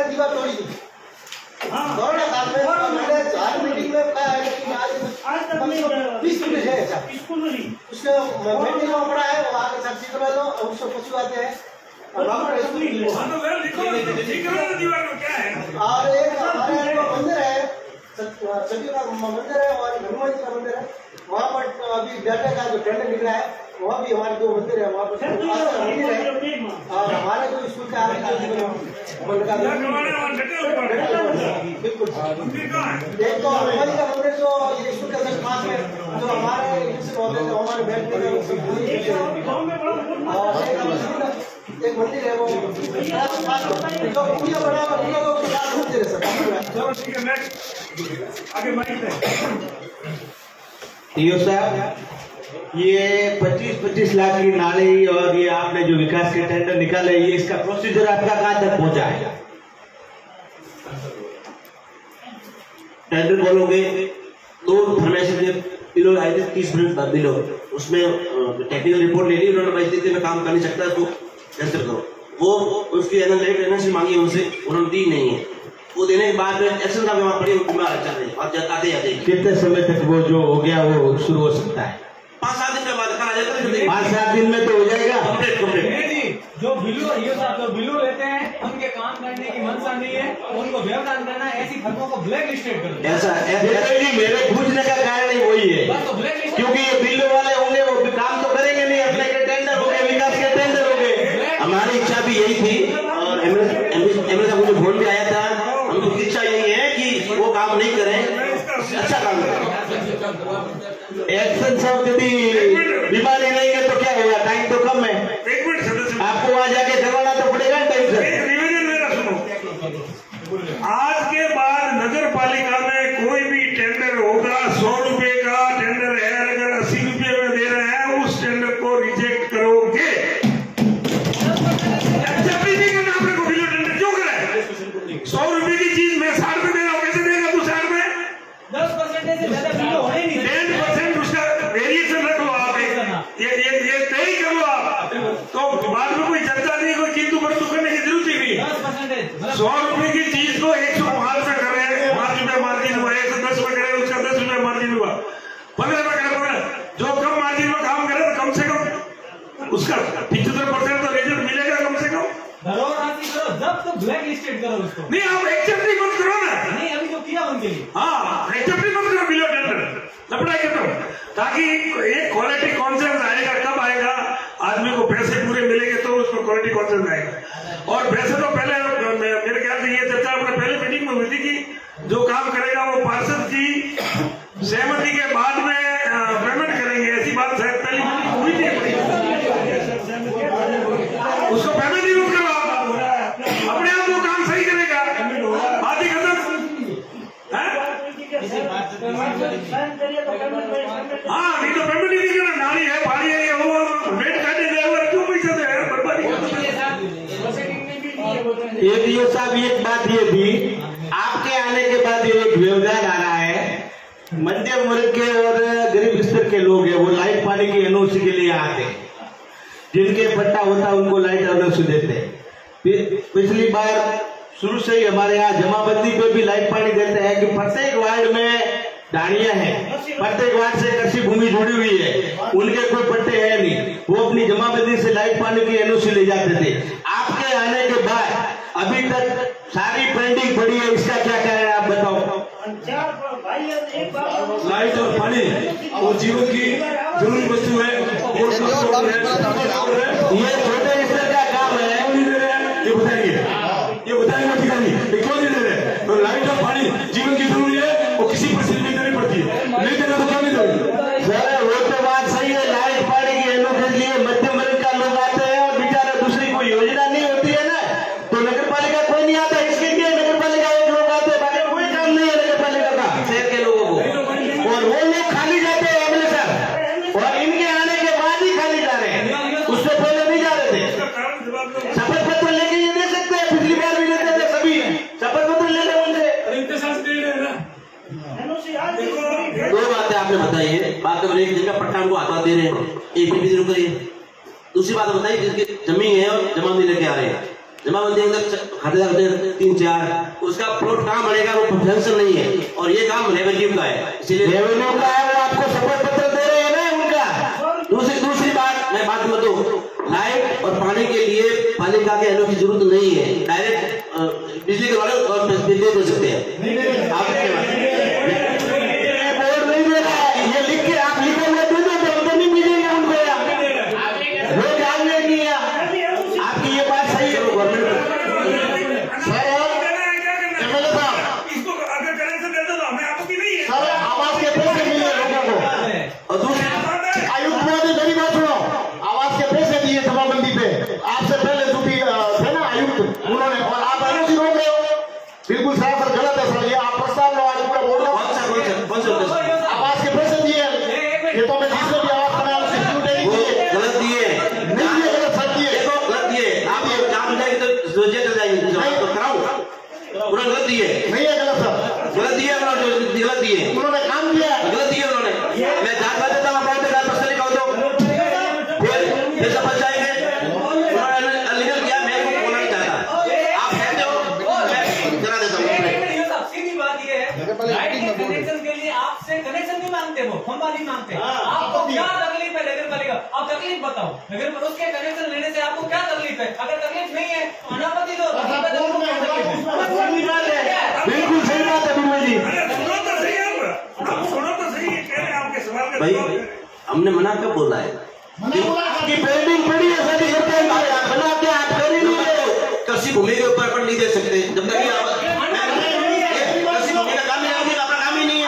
दीवार तोड़ी थी कोरोना काल में, मैंने 4 मीटिंग में कहा है कि आज तक 20 मिनट है स्कूल में नहीं, उसके मीटिंग में पड़ा है, वो आके सब्जी करवा लो और उसको पशु आते हैं और एक हमारे मंदिर है सभी का मंदिर है और हनुमान जी का मंदिर है, वहाँ पर तो अभी डाटा का जो टेंडर निकला है वहाँ भी हमारे दो मंदिर है, वहाँ पर मंदिर है और हमारे जो स्कूल का बिल्कुल एक तो हनुमान जी का मंदिर जो ये स्कूल का जस्ट पास में जो हमारे बैठने एक मंदिर है वो जो पूजा बना मंदिर है सर। ठीक है, नेक्स्ट आगे माइक है। टीओ साहब, ये 25-25 लाख की नाली और ये आपने जो विकास के टेंडर निकाले, ये इसका प्रोसीजर आपका कहाँ तक पहुंचा है? टेंडर बोलोगे 2 फॉर्मेशन बिलो आए थे 30 मिनट बाद बिलो, उसमें टेक्निकल रिपोर्ट ले ली उन्होंने, भाई देते मैं काम कर नहीं सकता तो कैंसिल करो। वो उसकी एनर्जी मांगी उनसे, उन्होंने दी नहीं है। वो देने के बाद एक्शन का वहाँ पड़ी बीमार चल रही और आते जाते कितने समय तक वो जो हो गया वो शुरू हो सकता है? 5-7 दिन के बाद कल आ जाता है। 5-7 दिन में तो हो जाएगा कंप्लीट। जो बिलो ये साहब जो बिलो लेते हैं उनके काम करने की मंशा नहीं है, उनको व्यवधान करना है, ऐसी फर्मों को ब्लैक लिस्टेड करो। ऐसा मेरे पूछने का कारण ही वही है, क्योंकि ये बिलो वाले होंगे वो काम तो करेंगे नहीं, अपने के टेंडर हो गए, विकास के टेंडर हो गए। हमारी इच्छा भी यही थी और एमएलए का मुझे फोन भी आया था, हमकी इच्छा यही है कि वो काम नहीं करें, अच्छा काम करें। एक्शन सब यदि बीमारी नहीं है तो क्या होगा, टाइम तो कम है, आपको वहां जाके करवाना तो पड़ेगा टाइम से। निवेदन मेरा सुनो, आज के बाद नगर पालिका में कोई भी टेंडर होगा 100 रुपए का टेंडर है, अगर 80 रुपए में दे रहे हैं उस टेंडर को रिजेक्ट करोगे। टेंडर क्यों करें? 100 रुपए की चीज मैं 60 में दे रहा हूँ, कैसे देगा तू 60 में? 10% से ज्यादा बिलो होने नहीं, 10% उसका वेरिएशन रख लो आप, ये तय कर लो आप, तो बाद में कोई चर्चा नहीं, कोई किंतु परंतु करने की जरूरत ही नहीं। 100 रुपए की चीज को 105 में कर रहे हैं, 5 रुपए मार्जिन हुआ, 110 में करे उसका 10 रुपए मार्जिन हुआ, 15 में करे, जो कम मार्जिन में काम करे तो कम से कम उसका 75% तो रिजल्ट मिलेगा कम से कम। जब तो ब्लैक लिस्टेड करो उसको। नहीं, आप एक्सेप्ट ही मत करो ना। नहीं, अभी जो किया उनके लिए, हाँ एक्सेप्ट ही मत करो बिलो टेंडर, लपड़ा करो, ताकि एक क्वालिटी कॉन्सेंस आएगा। कब आएगा? आदमी को पैसे पूरे मिलेंगे तो उसको क्वालिटी कॉन्सेंस आएगा। और वैसे तो पहले मेरे ख्याल से ये चर्चा अपने पहले मीटिंग में हुई थी कि जो काम करेगा वो पार्षद की सहमति के बाद में पेमेंट करेंगे, ऐसी बात शायद पहली हुई थी, उसको पेमेंट ही मत करो, अपने आप वो काम सही करेगा, बात ही खत्म। हाँ नहीं तो पेमेंट ही नहीं करना, नाली है, पानी है, वो वेट काटे जाए, क्यों पैसा दे बर्बादी। ये साहब एक बात ये भी, आपके आने के बाद ये एक व्यवधान आ रहा है, मध्यम वर्ग के और गरीब स्तर के लोग हैं वो लाइट पानी की एनओसी के लिए आते हैं, जिनके पट्टा होता है उनको लाइट एनओसी देते हैं। पिछली बार शुरू से ही हमारे यहाँ जमाबंदी पे भी लाइट पानी देते हैं कि प्रत्येक वार्ड में डाणियां हैं, प्रत्येक वार्ड से कृषि भूमि जुड़ी हुई है, उनके कोई पट्टे हैं नहीं, वो अपनी जमाबंदी से लाइट पानी की एनओसी ले जाते थे। आपके आने के बाद अभी तक सारी पेंडिंग पड़ी है, इसका क्या कारण है आप बताओ? लाइट और पानी वो जीवन की जरूरी वस्तु है, ये छोटे स्तर का काम है, ये बताएंगे अधिकारी क्यों नहीं दे रहे? तो लाइट और पानी जीवन की जरूरी है, वो किसी परिस्थिति में देनी पड़ती है, नहीं देना तो क्यों नहीं देंगे? सर वो तो बात सही है, लाइट पानी की एनओसी के लिए मध्यम वर्ग का लोग आते हैं और बेचारा दूसरी कोई योजना नहीं होती है ना, तो नगर पालिका कोई नहीं आता, इसके लिए नगर पालिका एक लोग आते हैं, बाकी कोई काम नहीं है नगर पालिका का शहर के लोगों को, और वो लोग खाली जाते हैं एमएलए साहब, और इनके आने के बाद ही खाली जा रहे हैं, उससे पहले नहीं जा रहे थे। शपथ पत्र लेके ये दे सकते हैं, पिछली बार भी लेते थे, सभी शपथ पत्र ले रहे उनसे। दो बातें आपने बताई है, बात तो एक दिन का पट्टा उनको हाथ दे रहे हैं, एक भी जरूर करिए। दूसरी बात बताइए जिसकी जमीन है और जमाबंदी लेके आ रहे हैं, जमाबंदी खातेदार 3-4, उसका प्लॉट कहाँ बढ़ेगा, वो पेंशन नहीं है, और ये काम रेवेन्यू का है, इसीलिए रेवेन्यू का है, वो आपको शपथ पत्र दे रहे हैं ना उनका। दूसरी बात मैं बात बता दूं, लाइट और पानी के लिए पालिका के एनओसी की जरूरत नहीं है, डायरेक्ट बिजली के वाले और बिजली दे सकते हैं आप। सरासर गलत है सर। ये आप प्रस्ताव लो आज पूरा बोल रहे हो। आवाज के पैसे दिए, ये तो मैं जिसको भी आवाज बनाया उससे क्यों नहीं गलत दिए, नहीं दिए, गलत सर दिए, गलत दिए। आप ये काम जाएंगे तो जेल चल जाएंगे, तो कराओ पूरा गलत दिए। नहीं है गलत सर, गलत दिए उन्होंने, गलत दिए, उन्होंने काम किया, गलत दिए उन्होंने। मैं जांच कर देता हूँ, पर्सनली कहो तो फिर समझ जाएंगे। उन्होंने अनलीगल किया, मैं को बोलना नहीं चाहता। आप कहते हो मैं करा देता हूँ। सीधी बात ये है, लाइट के कनेक्शन के लिए आपसे कनेक्शन नहीं मांगते, वो खंबा नहीं मांगते। आपको क्या तकलीफ है नगर पालिका, आप तकलीफ बताओ। नगर उसके कनेक्शन लेने से आपको क्या तकलीफ है? अगर तकलीफ नहीं है तो अनापत्ति दो। बिल्कुल सही बात है बिमल जी। सुनो तो सही, आप सुनो तो सही, कह रहे हैं आपके सवाल का भाई जवाब। हमने मना कब बोला है कि पेंडिंग पड़ी है शादी करते हैं, बना के आप कर ही नहीं रहे। कृषि भूमि के ऊपर अपन नहीं दे सकते जब तक कृषि भूमि का काम ही नहीं, अपना काम ही नहीं है।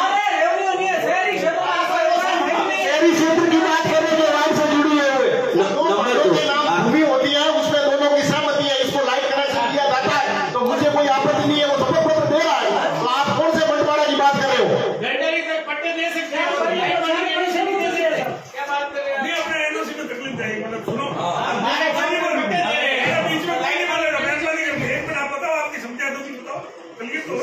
शहरी क्षेत्र की बात करें जो वार्ड से जुड़ी है, भूमि होती है उसमें दोनों की सहमति है, इसको लाइट कनेक्शन दिया जाता है तो मुझे कोई आपत्ति नहीं है, वो शपथ पत्र दे रहा है। तो आप कौन से बंटवारा की बात कर रहे हो? पट्टे दे सकते हैं, क्या बात कर रहे हैं? नहीं, अपने एनओसी में तकलीफ जाएगी, मतलब सुनो आप बताओ, आपकी समझा दो, बताओ तकलीफ तो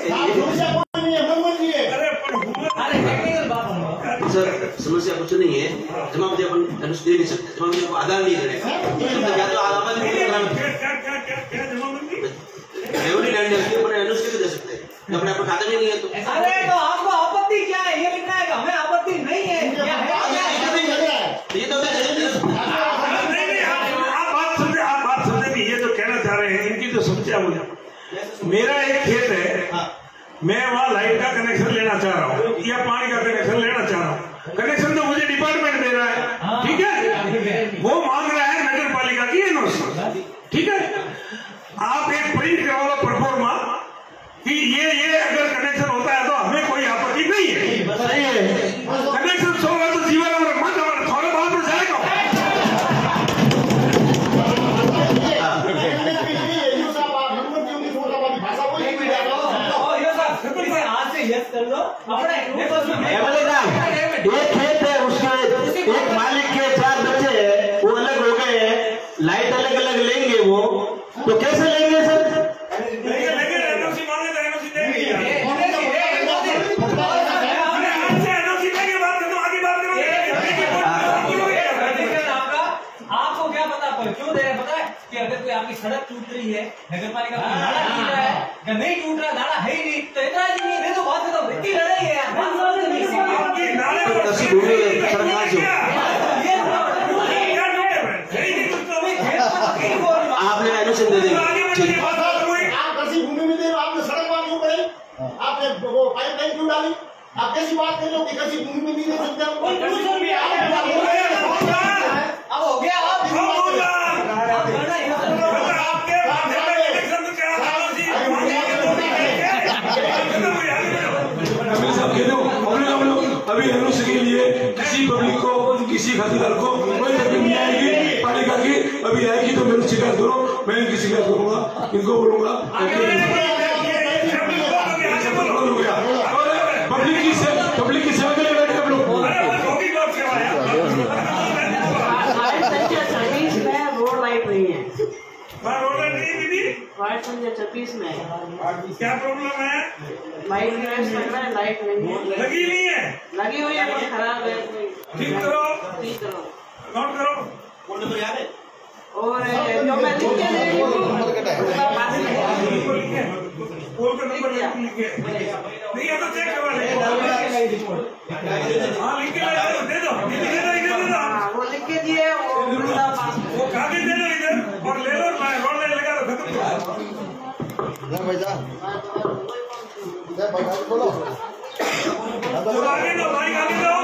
सर समस्या कुछ नहीं है। जमाबंदी अपन धनुष दे नहीं सकते, जमाबंदी को आधार नहीं देने का तो आधार क्या जमाबंदी रेवन्यू लैंड है उसके ऊपर धनुष कैसे दे सकते हैं? अपने आप खाते में नहीं है तो। अरे तो आपको आपत्ति क्या है? ये लिखना है, हमें आपत्ति नहीं है। ये तो आप बात समझे नहीं, ये जो कहना चाह रहे हैं इनकी जो समस्या मुझे, मेरा एक खेत है, मैं वहाँ लाइट का कनेक्शन लेना चाह रहा हूँ या पानी का कनेक्शन लेना चाह रहा हूँ। कनेक्शन तो मुझे डिपार्टमेंट दे रहा है, ठीक है, वो मांग रहा है नगर पालिका की एनओसी, ठीक है। आप एक प्रिंट करवा लो परफॉर्मा कि ये अगर कनेक्शन होता है तो हमें कोई आपत्ति नहीं है, सही है। कनेक्शन होगा तो जीवन और मत थोड़ा बहुत तो जाएगा। आज से यस कर लो। एक खेत है, उसके एक मालिक के 4 बच्चे हैं, वो अलग हो गए हैं, लाइट अलग अलग लेंगे, वो तो कैसे लेंगे सर? एनओसी मांगे तो एनओसी देंगे। आपको क्या पता पर क्यों दे रहे हैं? पता है कि अगर कोई आपकी सड़क टूट रही है, नगर पालिका का नाला टूट रहा है या नहीं टूट रहा, नाला है ही नहीं, तो इतना नहीं दे दो, बात तो इतनी लड़ाई है यार। आपने एनओसी दे देंगे, आप कृषि भूमि में दे रहे हो, आपने सड़क बांध क्यों कराई, आपने वो पाइपलाइन क्यों डाली? आप कैसी बात कर रहे हो कि कृषि भूमि में नहीं दे सकते? अब हो गया अभी एनओसी के लिए किसी पब्लिक को, किसी खातेदार को कोई तकलीफ नहीं आएगी पालिका की। अभी आएगी तो मेरी शिकायत करो, मैं इनकी शिकायत करूंगा, इनको बोलूंगा पब्लिक की सेवा के लिए बैठे हम लोग। रोड लाइट नहीं है, वार्ड संख्या 26 में क्या प्रॉब्लम है? लाइट लग रहा है, लाइट नहीं है, लगी नहीं है, लगी हुई है पर खराब है। ठीक करो, ठीक करो, नोट करो। फोन नंबर याद है? और जो मैं लिख के दे रही हूँ उसका पास पोल का नंबर लिखे नहीं है तो चेक करवा ले। हाँ लिख के दे दो, वो लिख के दिए, वो कागज दे दो इधर और ले लो, रोड लाइन लगा दो, खत्म बोलो आगे दो, बाइक आगे दो।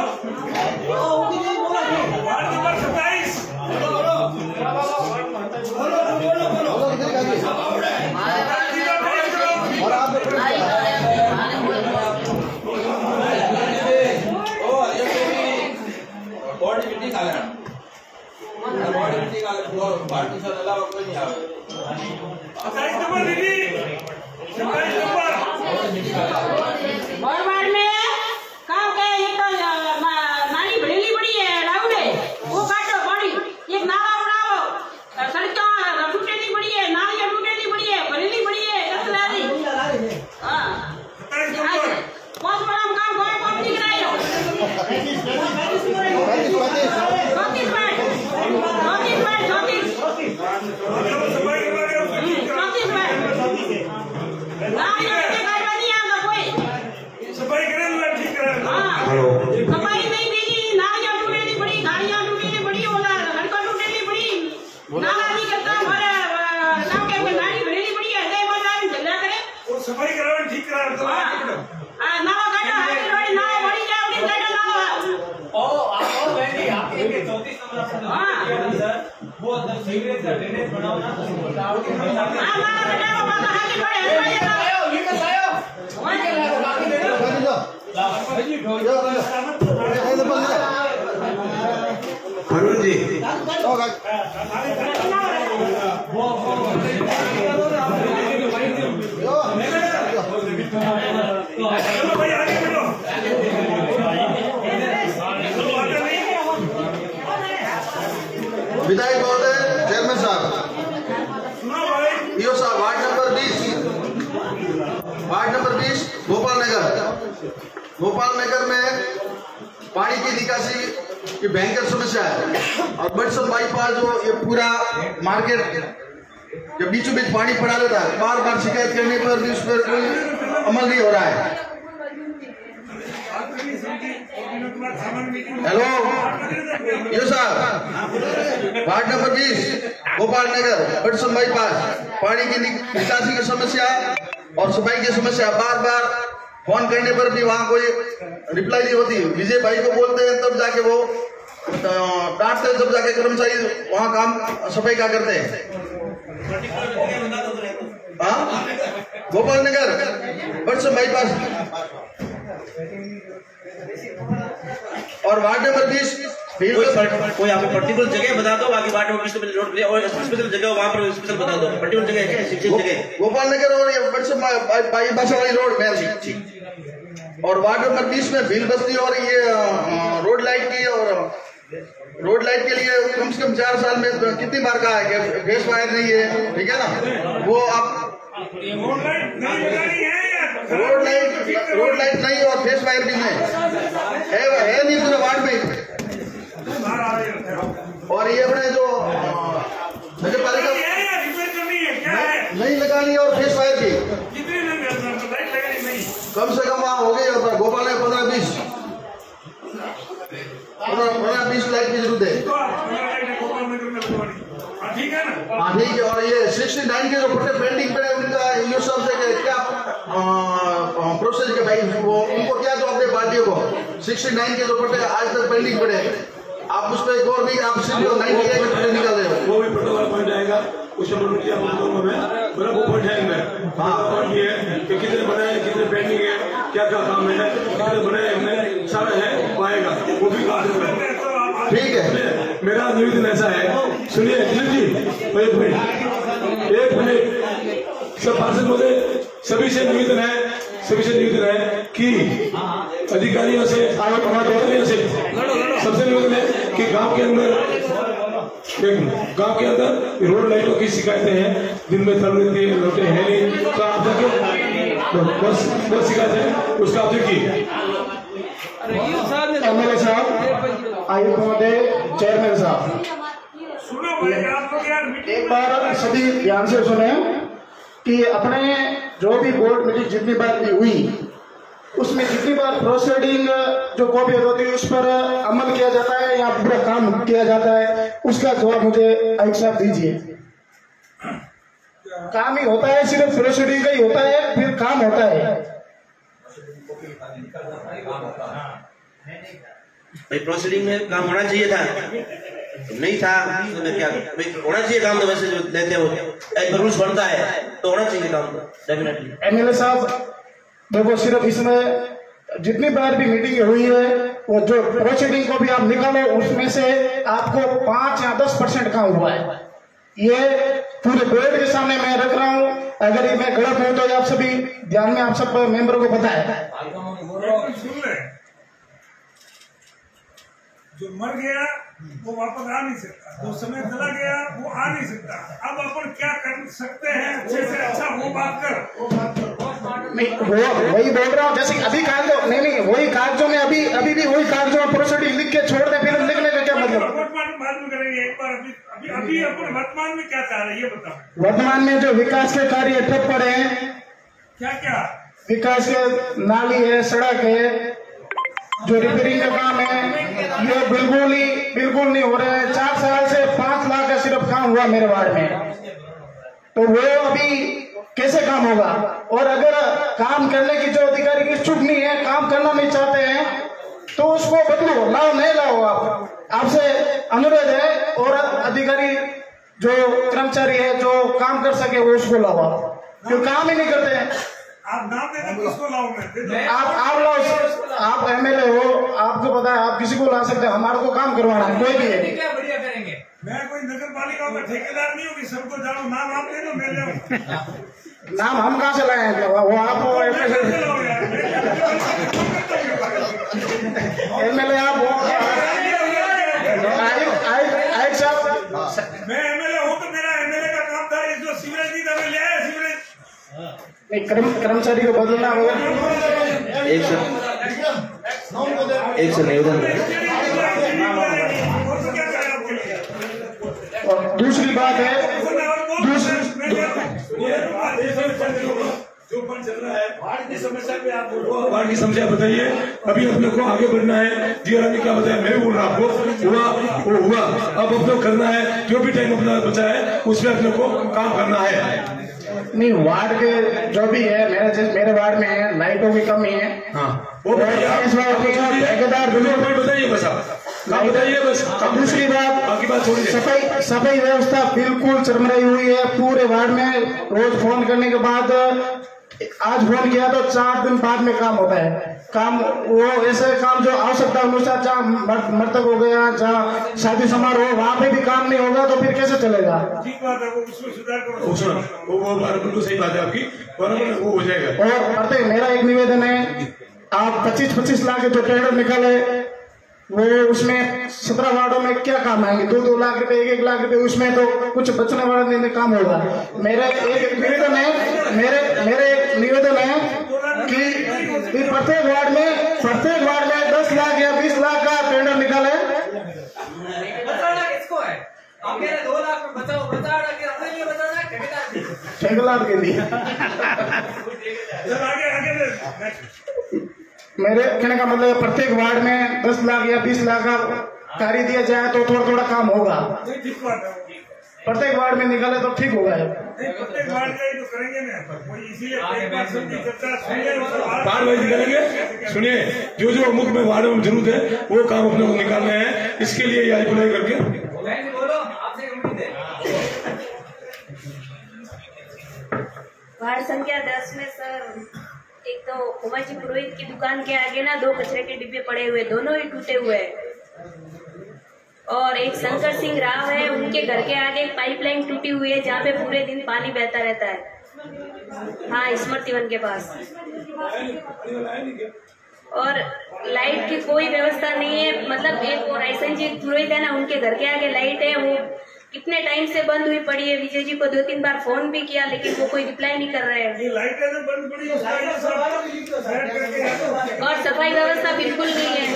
वार्ड नंबर 27 27 नंबर दीदी, 27 नंबर अरुण जी विधायक महोदय, चेयरमैन साहब, ईओ साहब, वार्ड नंबर 20 गोपाल नगर में पानी की निकासी की भयंकर समस्या है और बटसन बाईपास जो ये पूरा मार्केट जो बीचों बीच पानी पड़ा रहता है, बार बार शिकायत करने पर भी उस पर कोई अमल नहीं हो रहा है। हेलो यो साहब, वार्ड नंबर 20 गोपाल नगर बटसन बाईपास पानी की निकासी की समस्या और सफाई की समस्या, बार बार फोन करने पर भी वहाँ कोई रिप्लाई नहीं होती। विजय भाई को बोलते हैं तब जाके वो डांटते हैं, तब जाके कर्मचारी वहाँ काम सफाई का करते हैं। हाँ, गोपाल नगर बटसन बाईपास और वार्ड नंबर 20 कोई आपको पर्टिकुलर जगह बता दो, बाकी वार्ड नंबर 20 रोड और स्पेशल जगह वहाँ पर स्पेशल बता दो, पर्टिकुलर जगह है जगह गोपाल नगर और ये बटसन बाईपास वाली रोड में और वार्ड नंबर 20 में भील बस्ती और ये रोड लाइट की और रोड लाइट के लिए कम से कम 4 साल में कितनी बार कहा है कि गैस वायर नहीं है, ठीक है ना? वो आप रोड लाइट नहीं और फेस वायर भी नहीं है नहीं पूरे वार्ड में। और ये अपने जो नगर पालिका नहीं लगानी और फेस वायर की कम से कम वहाँ हो गई गोपाल में 15-20 लाइट की जरूरत है। ठीक है। और ये 69 के जो फुटे पेंटिंग पे उनका ये सब से क्या प्रोसेस के भाई वो उनको क्या जवाब दे पार्टियों को? 69 के जो फुटे आज तक पेंडिंग पड़े, आप उस पर गौर नहीं, आप सिर्फ 90 के फुटे निकाल रहे हो। वो भी प्रोटोकॉल पॉइंट आएगा, उस पर वो पॉइंट आएंगे। हाँ, ये कि कितने बनाए, कितने पेंडिंग है, क्या क्या काम है, कितने बनाए हमने, सारा है वो आएगा, वो भी काम ठीक है। मेरा निवेदन ऐसा है, सुनिए जी, एक मिनट सब पार्षद महोदय, सभी से निवेदन है कि अधिकारियों से सबसे निवेदन है कि गांव के अंदर रोड लाइटों की शिकायतें हैं, दिन में थर्मल के लोटे हैं नहीं, तो आप जाके बस शिकायत है उसका आप देखिए। एमएलए साहब, आयुक्त महोदय, चेयरमैन साहब, एक बार सभी ध्यान से सुने कि अपने जो भी बोर्ड मीटिंग जितनी बार भी हुई उसमें जितनी बार प्रोसीडिंग जो कॉपी होती है उस पर अमल किया जाता है या पूरा काम किया जाता है, उसका जवाब मुझे आयुक्त साहब दीजिए। काम ही होता है, सिर्फ प्रोसीडिंग का ही होता है, फिर काम होता है? भाई प्रोसीडिंग में काम होना चाहिए था, नहीं था तो मैं क्या होना चाहिए काम, तो वैसे जो लेते हो एक रूल्स बनता है तो होना चाहिए काम डेफिनेटली। एमएलए साहब देखो, सिर्फ इसमें जितनी बार भी मीटिंग हुई है वो जो प्रोसीडिंग को भी आप निकालो उसमें से आपको 5 या 10% काम हुआ है। ये पूरे बोर्ड के सामने मैं रख रहा हूँ, अगर ये मैं गलत हूँ तो आप सभी ध्यान में, आप सब मेंबरों को पता है। जो मर गया वो वापस आ नहीं सकता, जो समय चला गया वो आ नहीं सकता। अब अपन क्या कर सकते हैं अच्छे से अच्छा वो बात कर। नहीं वही बोल रहा हूँ, जैसे अभी कागजों नहीं वही कागजों में अभी भी वही कागजों में प्रोसीडिंग लिख के छोड़ दे, फिर लिखने का क्या मतलब? बाद में करेंगे एक बार। अभी अपन वर्तमान में क्या चाह रहे हैं ये बताओ। वर्तमान में जो विकास के कार्य ठप पड़े हैं, क्या क्या विकास के नाली है, सड़क है, जो रिपेयरिंग का काम है, ये बिल्कुल नहीं हो रहा है। 4 साल से 5 लाख का सिर्फ काम हुआ मेरे वार्ड में, तो वो अभी कैसे काम होगा? और अगर काम करने की जो अधिकारी की इच्छुक नहीं है, काम करना नहीं चाहते हैं, तो उसको बदलो, लाओ नहीं लाओ। आपसे अनुरोध है और अधिकारी जो कर्मचारी है जो काम कर सके वो उसको लाओ आप, क्यों काम ही नहीं करते हैं। आप नाम देना किसको लाऊं मैं? आप लाओ, आप एमएलए हो, आपको पता है आप किसी को ला सकते हैं, हमारे को काम करवाना कोई भी है। क्या बढ़िया करेंगे। मैं कोई नगर पालिका का ठेकेदार नहीं हूँ कि सबको जानो, नाम आप ले लो, मैं ले आऊं। नाम हम कहाँ से लाए हैं? वो आप एमएलए आप आयुक्त साहब, मैं एमएलए हूँ तो मेरा एमएलए का काम था ये जो सीवरेज नहीं था मैं ले आया सीवरेज। कर्मचारी को बदलना होगा। एक सौ निवेदन और दूसरी बात है, जो फंड चल रहा है वार्ड की समस्या पे आप वार्ड की समस्या बताइए। अभी अपने को आगे बढ़ना है। जिया ने क्या बताया, मैं भी बोल रहा आपको, हुआ वो हुआ, अब अपने को करना है। जो भी टाइम अपना बचा है उसमें अपने को काम करना है। नहीं, वार्ड के जो भी है, मेरे वार्ड में है लाइटों की कमी है। हाँ, वो ठेकेदार बताइए बस, आप बताइए बस। दूसरी बात, बाकी बात छोड़िए। सफाई व्यवस्था बिल्कुल चरमराई हुई है पूरे वार्ड में। रोज फोन करने के बाद, आज फोन किया तो 4 दिन बाद में काम होता है। काम वो ऐसे काम जो आवश्यकता अनुसार, जहाँ मृतक हो गया, जहाँ शादी समारोह, वहाँ पे भी काम नहीं होगा तो फिर कैसे चलेगा? ठीक बात है, वो उसमें सुधार करो। वो बिल्कुल सही बात है आपकी, बराबर वो हो जाएगा। और प्रत्येक मेरा एक निवेदन है, आप 25-25 लाख जो टेंडर निकाले वो उसमें 17 वार्डों में क्या काम आएंगे? 2-2 लाख रुपए, 1-1 लाख रुपए, उसमें तो कुछ बचने वाला नहीं काम होगा। मेरे एक निवेदन है कि प्रत्येक वार्ड में 10 लाख या 20 लाख का टेंडर निकाले। बचाना किसको है? आप कह रहे 2 लाख में बचाओ, बचाना कि अपने लिए बचाना है, ठेकेदार के लिए। मेरे कहने का मतलब है प्रत्येक वार्ड में 10 लाख या 20 लाख का कार्य दिया जाए तो थोड़ा थोड़ा काम होगा। प्रत्येक वार्ड में निकाले तो ठीक होगा। प्रत्येक वार्ड का तो करेंगे ना, कोई इसीलिए वार्ड वाइज निकालेंगे। सुनिए, जो जो मुख्य में वार्ड में जरूरत है वो काम अपने को निकालने हैं, इसके लिए ये अप्लाई करके बोलो। आपसे उम्मीद है वार्ड संख्या 10 में सर, एक तो उमाजी पुरोहित की दुकान के आगे ना 2 कचरे के डिब्बे पड़े हुए, दोनों ही टूटे हुए हैं। और एक शंकर सिंह राव है, उनके घर के आगे एक पाइपलाइन टूटी हुई है जहाँ पे पूरे दिन पानी बहता रहता है। हाँ, स्मृति वन के पास। और लाइट की कोई व्यवस्था नहीं है। मतलब एक और रायसन जी पुरोहित है ना, उनके घर के आगे लाइट है, वो कितने टाइम से बंद हुई पड़ी है। विजय जी को 2-3 बार फोन भी किया लेकिन वो कोई रिप्लाई नहीं कर रहे हैं। बंद पड़ी और सफाई व्यवस्था बिल्कुल नहीं है।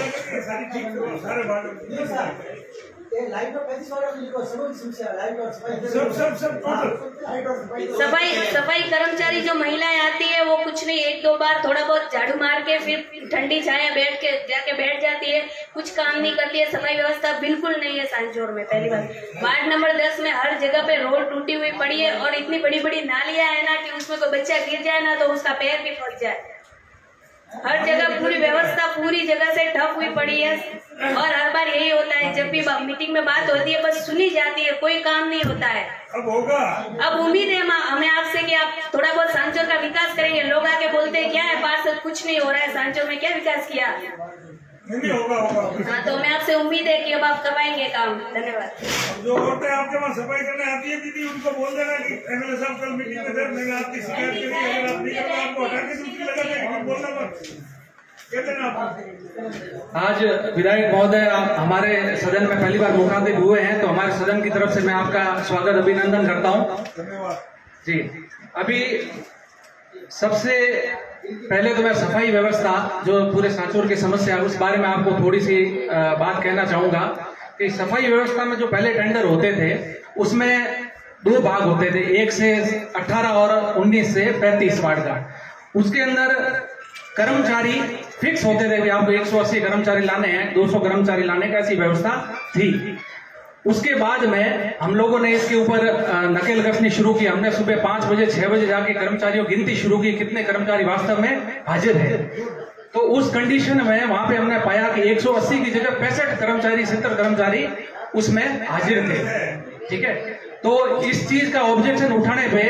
सफाई कर्मचारी जो महिलाएं आती है वो कुछ नहीं, 1-2 बार थोड़ा बहुत झाड़ू मार के फिर ठंडी छाया जाके बैठ जाती है, कुछ काम नहीं करती है। सफाई व्यवस्था बिल्कुल नहीं है सांचौर में। पहली बात, वार्ड नंबर 10 में हर जगह पे रोड टूटी हुई पड़ी है और इतनी बड़ी बड़ी नालियां है ना कि उसमें कोई बच्चा गिर जाए ना तो उसका पैर भी फट जाए। हर जगह पूरी व्यवस्था पूरी जगह से ठप हुई पड़ी है। और हर बार यही होता है, जब भी मीटिंग में बात होती है बस सुनी जाती है, कोई काम नहीं होता है। अब होगा। अब उम्मीद है हमें आपसे कि आप थोड़ा बहुत सांचौर का विकास करेंगे। लोग आके बोलते हैं क्या है पार्षद, कुछ नहीं हो रहा है सांचौर में, क्या विकास किया? नहीं होगा। हाँ, तो मैं आपसे उम्मीद है कि अब आप करवाएंगे काम। धन्यवाद। जो औरतें आपके वहाँ सफाई करने आती है दीदी, उनको बोल देना कि एमएलए साहब कल मीटिंग में थे, मैंने आपकी शिकायत करी, अगर आप नहीं करते आपको हटा के दूसरी लगा देंगे, बोलना मत। आज विधायक महोदय हमारे सदन में पहली बार मुखातिब हुए हैं, तो हमारे सदन की तरफ से मैं आपका स्वागत अभिनंदन करता हूं। धन्यवाद जी। अभी सबसे पहले तो मैं सफाई व्यवस्था जो पूरे सांचौर की समस्या है उस बारे में आपको थोड़ी सी बात कहना चाहूंगा कि सफाई व्यवस्था में जो पहले टेंडर होते थे उसमें 2 भाग होते थे, 1 से 18 और 19 से 35 वार्ड का। उसके अंदर कर्मचारी फिक्स होते थे कि आपको 180 कर्मचारी लाने हैं, 200 कर्मचारी लाने का, ऐसी व्यवस्था थी। उसके बाद में हम लोगों ने इसके ऊपर नकेल कसनी शुरू की। हमने सुबह 5 बजे 6 बजे जाके कर्मचारियों गिनती शुरू की, कितने कर्मचारी वास्तव में हाजिर है। तो उस कंडीशन में वहां पे हमने पाया कि 180 की जगह 65 कर्मचारी 70 कर्मचारी उसमें हाजिर थे। ठीक है, तो इस चीज का ऑब्जेक्शन उठाने पे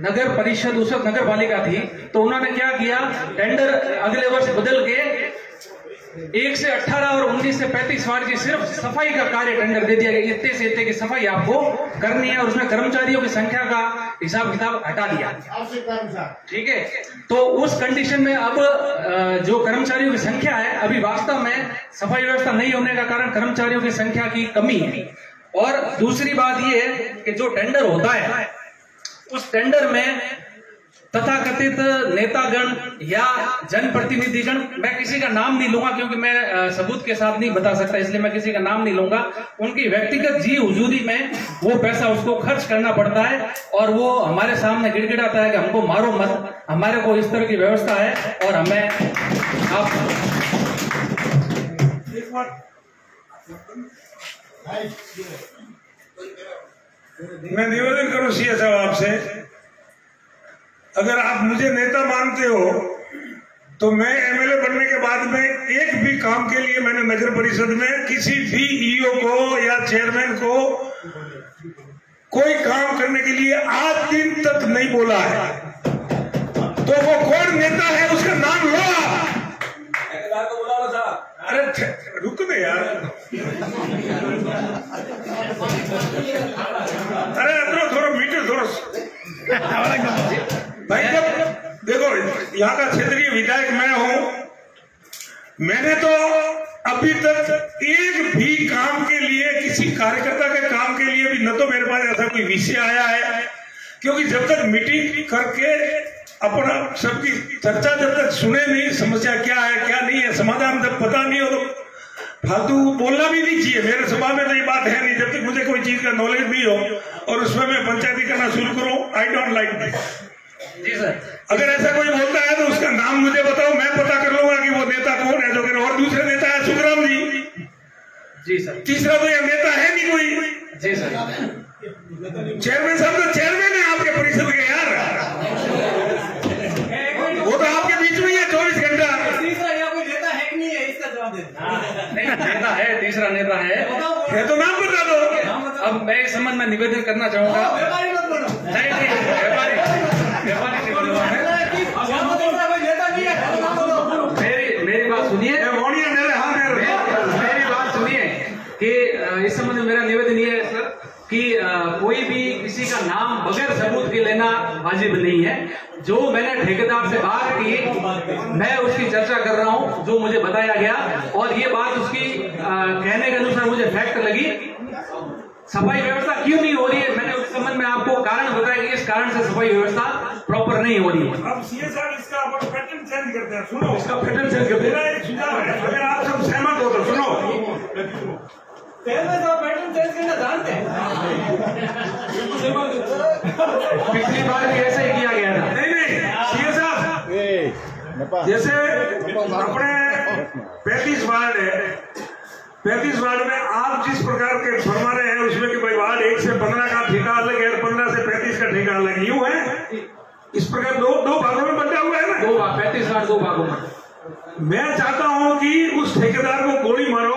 नगर परिषद, उस वक्त नगर पालिका थी, तो उन्होंने क्या किया, टेंडर अगले वर्ष बदल के 1 से 18 और 19 से 35 वार्ड की सिर्फ सफाई का कार्य टेंडर दे दिया गया। इतने से इतने की सफाई आपको करनी है, और उसमें कर्मचारियों की संख्या का हिसाब किताब हटा दिया। ठीक है, तो उस कंडीशन में अब जो कर्मचारियों की संख्या है, अभी वास्तव में सफाई व्यवस्था नहीं होने का कारण कर्मचारियों की संख्या की कमी है। और दूसरी बात यह है कि जो टेंडर होता है, उस टेंडर में तथाकथित नेतागण या जनप्रतिनिधिगण, मैं किसी का नाम नहीं लूंगा क्योंकि मैं सबूत के साथ नहीं बता सकता, इसलिए मैं किसी का नाम नहीं लूंगा, उनकी व्यक्तिगत जी हुजूरी में वो पैसा उसको खर्च करना पड़ता है, और वो हमारे सामने गिड़गिड़ाता है कि हमको मारो मत, हमारे को इस तरह की व्यवस्था है, और हमें आप मैं निवेदन करूं सीएम साहब आपसे, अगर आप मुझे नेता मानते हो तो मैं एमएलए बनने के बाद में एक भी काम के लिए मैंने नगर परिषद में किसी भी ईओ को या चेयरमैन को कोई काम करने के लिए आज दिन तक नहीं बोला है। तो वो कौन नेता है, उसका नाम लो आप। अरे रुक दे यार, अरे थोड़ा मीटर थोड़ा भाई। जब देखो यहाँ का क्षेत्रीय विधायक मैं हूँ, मैंने तो अभी तक एक भी काम के लिए, किसी कार्यकर्ता के काम के लिए भी न तो मेरे पास ऐसा कोई विषय आया है, क्योंकि जब तक मीटिंग करके अपना सबकी चर्चा जब तक सुने नहीं, समस्या क्या है क्या नहीं है, समाधान जब पता नहीं हो तो फालतू बोलना भी नहीं चाहिए। मेरे स्वभाव में तो ये बात है नहीं, जब तक मुझे कोई चीज का नॉलेज नहीं हो और उसमें मैं पंचायती करना शुरू करूं, आई डोंट लाइक दिस। जी सर, अगर ऐसा कोई बोलता है तो उसका नाम मुझे बताओ, मैं पता कर लूंगा कि वो नेता कौन है जो कह रहा। और दूसरे नेता है सुखराम जी। जी सर। तीसरा तो यह नेता है नहीं कोई। जी सर। चेयरमैन साहब तो चेयरमैन है आपके परिषद के यार, वो तो आपके बीच में ही है 24 घंटा। तीसरा या कोई नेता है कि नहीं है, इसका जवाब दे दो। नहीं, नेता है, तीसरा नेता है तो नाम बता दो। अब मैं इस संबंध में निवेदन करना चाहूंगा। व्यापारी मत बोलो। नहीं, व्यापारी से बोलूंगा मैं। मेरी बात सुनिए, मेरी बात सुनिए कि इस संबंध में मेरा निवेदन ये है सर कि कोई भी किसी का नाम बगैर सबूत के लेना वाजिब नहीं है। जो मैंने ठेकेदार से बात की, मैं उसकी चर्चा कर रहा हूं, जो मुझे बताया गया, और ये बात उसकी कहने के अनुसार मुझे फैक्ट लगी। सफाई व्यवस्था क्यों नहीं हो रही है, मैंने उस संबंध में आपको कारण बताया कि इस कारण से सफाई व्यवस्था प्रॉपर नहीं हो रही है। अब सीए साहब इसका पैटर्न चेंज करते हैं, सुनो इसका पैटर्न चेंज करते हैं। मेरा एक सुझाव है, अगर आप सब सहमत हो तो सुनो। पैटर्न चेंज करना जानते हैं। पिछली बार भी ऐसा ही किया गया था। नहीं सीए साहब, जैसे अपने 35 वार्ड है, 35 वार्ड में आप जिस प्रकार के फरमा रहे हैं उसमें कि भाई वार्ड 1 से 15 का ठेका अलग है और 15 से 35 का ठेका अलग, यूं है। इस प्रकार दो भागों में बंटा हुआ है ना, 35 वार्ड 2 भागों में। मैं चाहता हूं कि उस ठेकेदार को गोली मारो,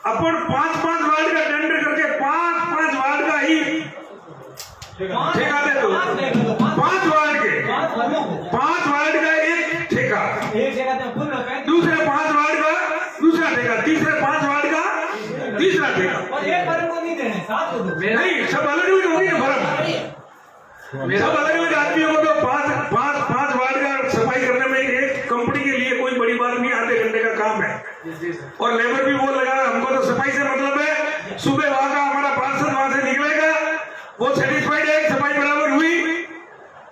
अपन 5-5 वार्ड का टेंडर करके 5-5 वार्ड का ही ठेका दे दो। 5 वार्ड के 5 वार्ड का एक ठेका, दूसरे 5 वार्ड का दूसरा ठेका, तीसरे 5 वार्ड का तीसरा ठेका। और एक फर्म को नहीं देने, 7 को दो। नहीं, सब अलग अलग होगी ना फर्म, सब अलग अलग आदमियों को। तो 5 वार्ड का सफाई करने में एक कंपनी के लिए कोई बड़ी बात नहीं, आधे घंटे का काम है। और लेबर भी वो लगा, हमको तो सफाई से मतलब है। सुबह वहां का हमारा पार्षद वहां से निकलेगा, वो सेटिस्फाइड है, सफाई बराबर हुई,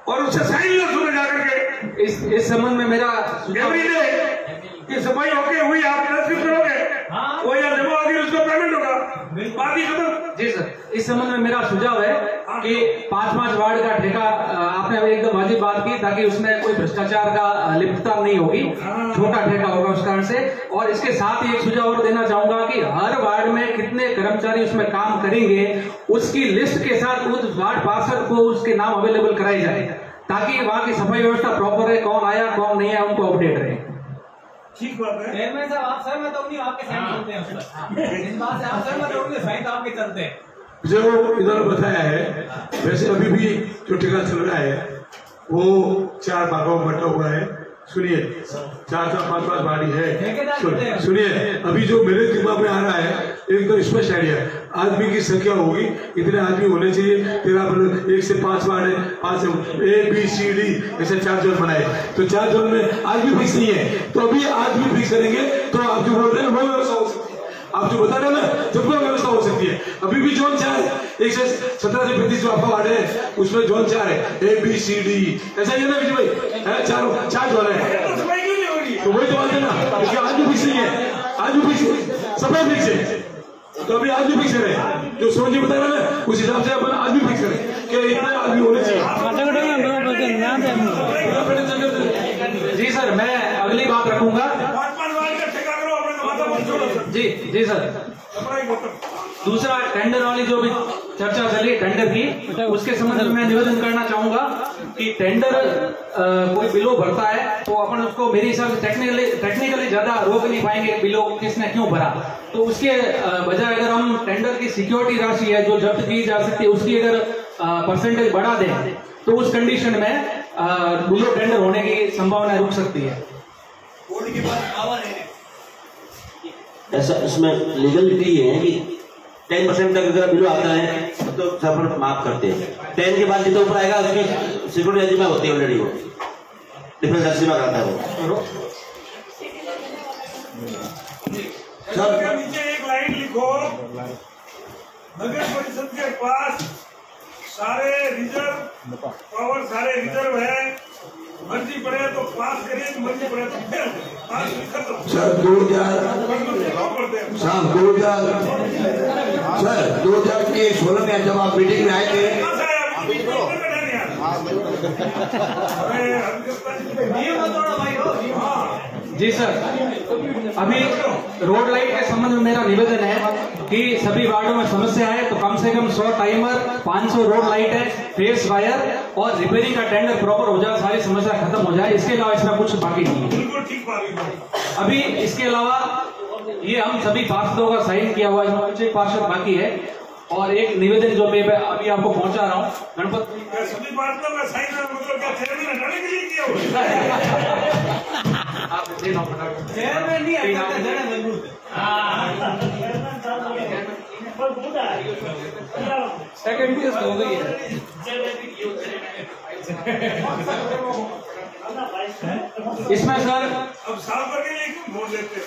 और उससे साइन लो सुबह जाकर के। इस संबंध में मेरा एवरीडे कि सफाई होके हुई, आप रसीद करोगे, वो या जमा होगी, उसको पेमेंट होगा, बाकी खत्म। जी सर, इस संबंध में मेरा सुझाव है कि 5-5 वार्ड का ठेका, आपने एकदम वाजिब बात की, ताकि उसमें कोई भ्रष्टाचार का लिप्तता नहीं होगी, छोटा ठेका होगा उस कारण से। और इसके साथ ही एक सुझाव और देना चाहूंगा कि हर वार्ड में कितने कर्मचारी उसमें काम करेंगे, उसकी लिस्ट के साथ उस वार्ड पार्षद को उसके नाम अवेलेबल कराई जाए, ताकि वहां की सफाई व्यवस्था प्रॉपर है, कौन आया कौन नहीं आया उनको अपडेट रहे। ठीक बात है। चेयरमैन साहब, आप सहमत हो नहीं, आपके साइन चलते हैं उस पर। इस बात से आप सहमत हो नहीं, साइन तो आपके चलते हैं। जो इधर बताया है, वैसे अभी भी जो ठेका चल रहा है वो 4 भागों में बटा हुआ है। सुनिए, 4-5 बाड़ी है। सुनिए, अभी जो मेरे दिमाग में आ रहा है एकदम स्पष्ट आइडिया, आदमी की संख्या होगी, इतने आदमी होने चाहिए, तेरा 1 से 5 वार्ड है, 5 ABCD ऐसे 4 जोन बनाए, तो 4 जोन में आदमी फिक्स नहीं है, तो अभी आदमी फिक्स करेंगे तो आप जो बोल रहे हैं वो व्यवस्था हो सकती है। आप जो बता रहे हैं ना, जब वो व्यवस्था हो सकती है। अभी भी जोन 4 है, 1 से 17 से 35 जो आपका वार्ड है उसमें जोन 4 है, ABCD ऐसा ही है ना विजय भाई, है 4 जोन है, तो वही तो बात है ना, इसलिए आज भी फिक्स नहीं है, आज भी फिक्स, सब फिक्स है, तो अभी आज भी फिक्स है, जो सोच जी बता रहे हैं उस हिसाब से अपन आज भी फिक्स करें कि इतने आदमी होने चाहिए। जी सर, मैं अगली बात रखूंगा। जी सर। दूसरा, टेंडर वाली जो भी चर्चा चली टेंडर की, उसके संबंध में मैं निवेदन करना चाहूंगा कि टेंडर कोई बिलो भरता है तो अपन उसको मेरे हिसाब से टेक्निकली ज्यादा रोक नहीं पाएंगे बिलो किसने क्यों भरा, तो उसके बजाय अगर हम टेंडर की सिक्योरिटी राशि है जो जब्त की जा सकती है उसकी अगर परसेंटेज बढ़ा दें तो उस कंडीशन में बिलो टेंडर होने की संभावना रुक सकती है। ऐसा इसमें लीगलिटी ये है कि 10% तक अगर बिलो आता है तो सब माफ करते हैं, 10 के बाद जितना ऊपर आएगा उसकी सिक्योरिटी एजिमा होती है, ऑलरेडी वो डिफेंस एजिमा आता है वो। सबके नीचे एक लाइन लिखो, नगर परिषद के पास सारे रिजर्व पावर सारे रिजर्व है, मर्जी पड़े तो पास करिए, मर्जी पड़े तो फेल करिए, पास खत्म। सर 2016 में जब आप मीटिंग में आए थे, जी सर, अभी रोड लाइट के संबंध में मेरा निवेदन है कि सभी वार्डों में समस्या है तो कम से कम 100 टाइमर, 500 रोड लाइट है, फेस वायर और रिपेयरिंग का टेंडर प्रॉपर हो जाए, सारी समस्या खत्म हो जाए। इसके अलावा इसमें कुछ बाकी नहीं है। अभी इसके अलावा ये हम सभी पार्षदों का साइन किया हुआ है, कुछ एक पार्षद बाकी है, और एक निवेदन जो मैं अभी आपको पहुंचा रहा हूँ गणपत सभी पार्षदों का साइन मतलब क्या चेयरमैन हटाने के लिए किया हुआ आप चेयरमैन नहीं सेकंड पीस हो गई है। इसमें सर अब साफ करके लेकिन वोट देते हैं।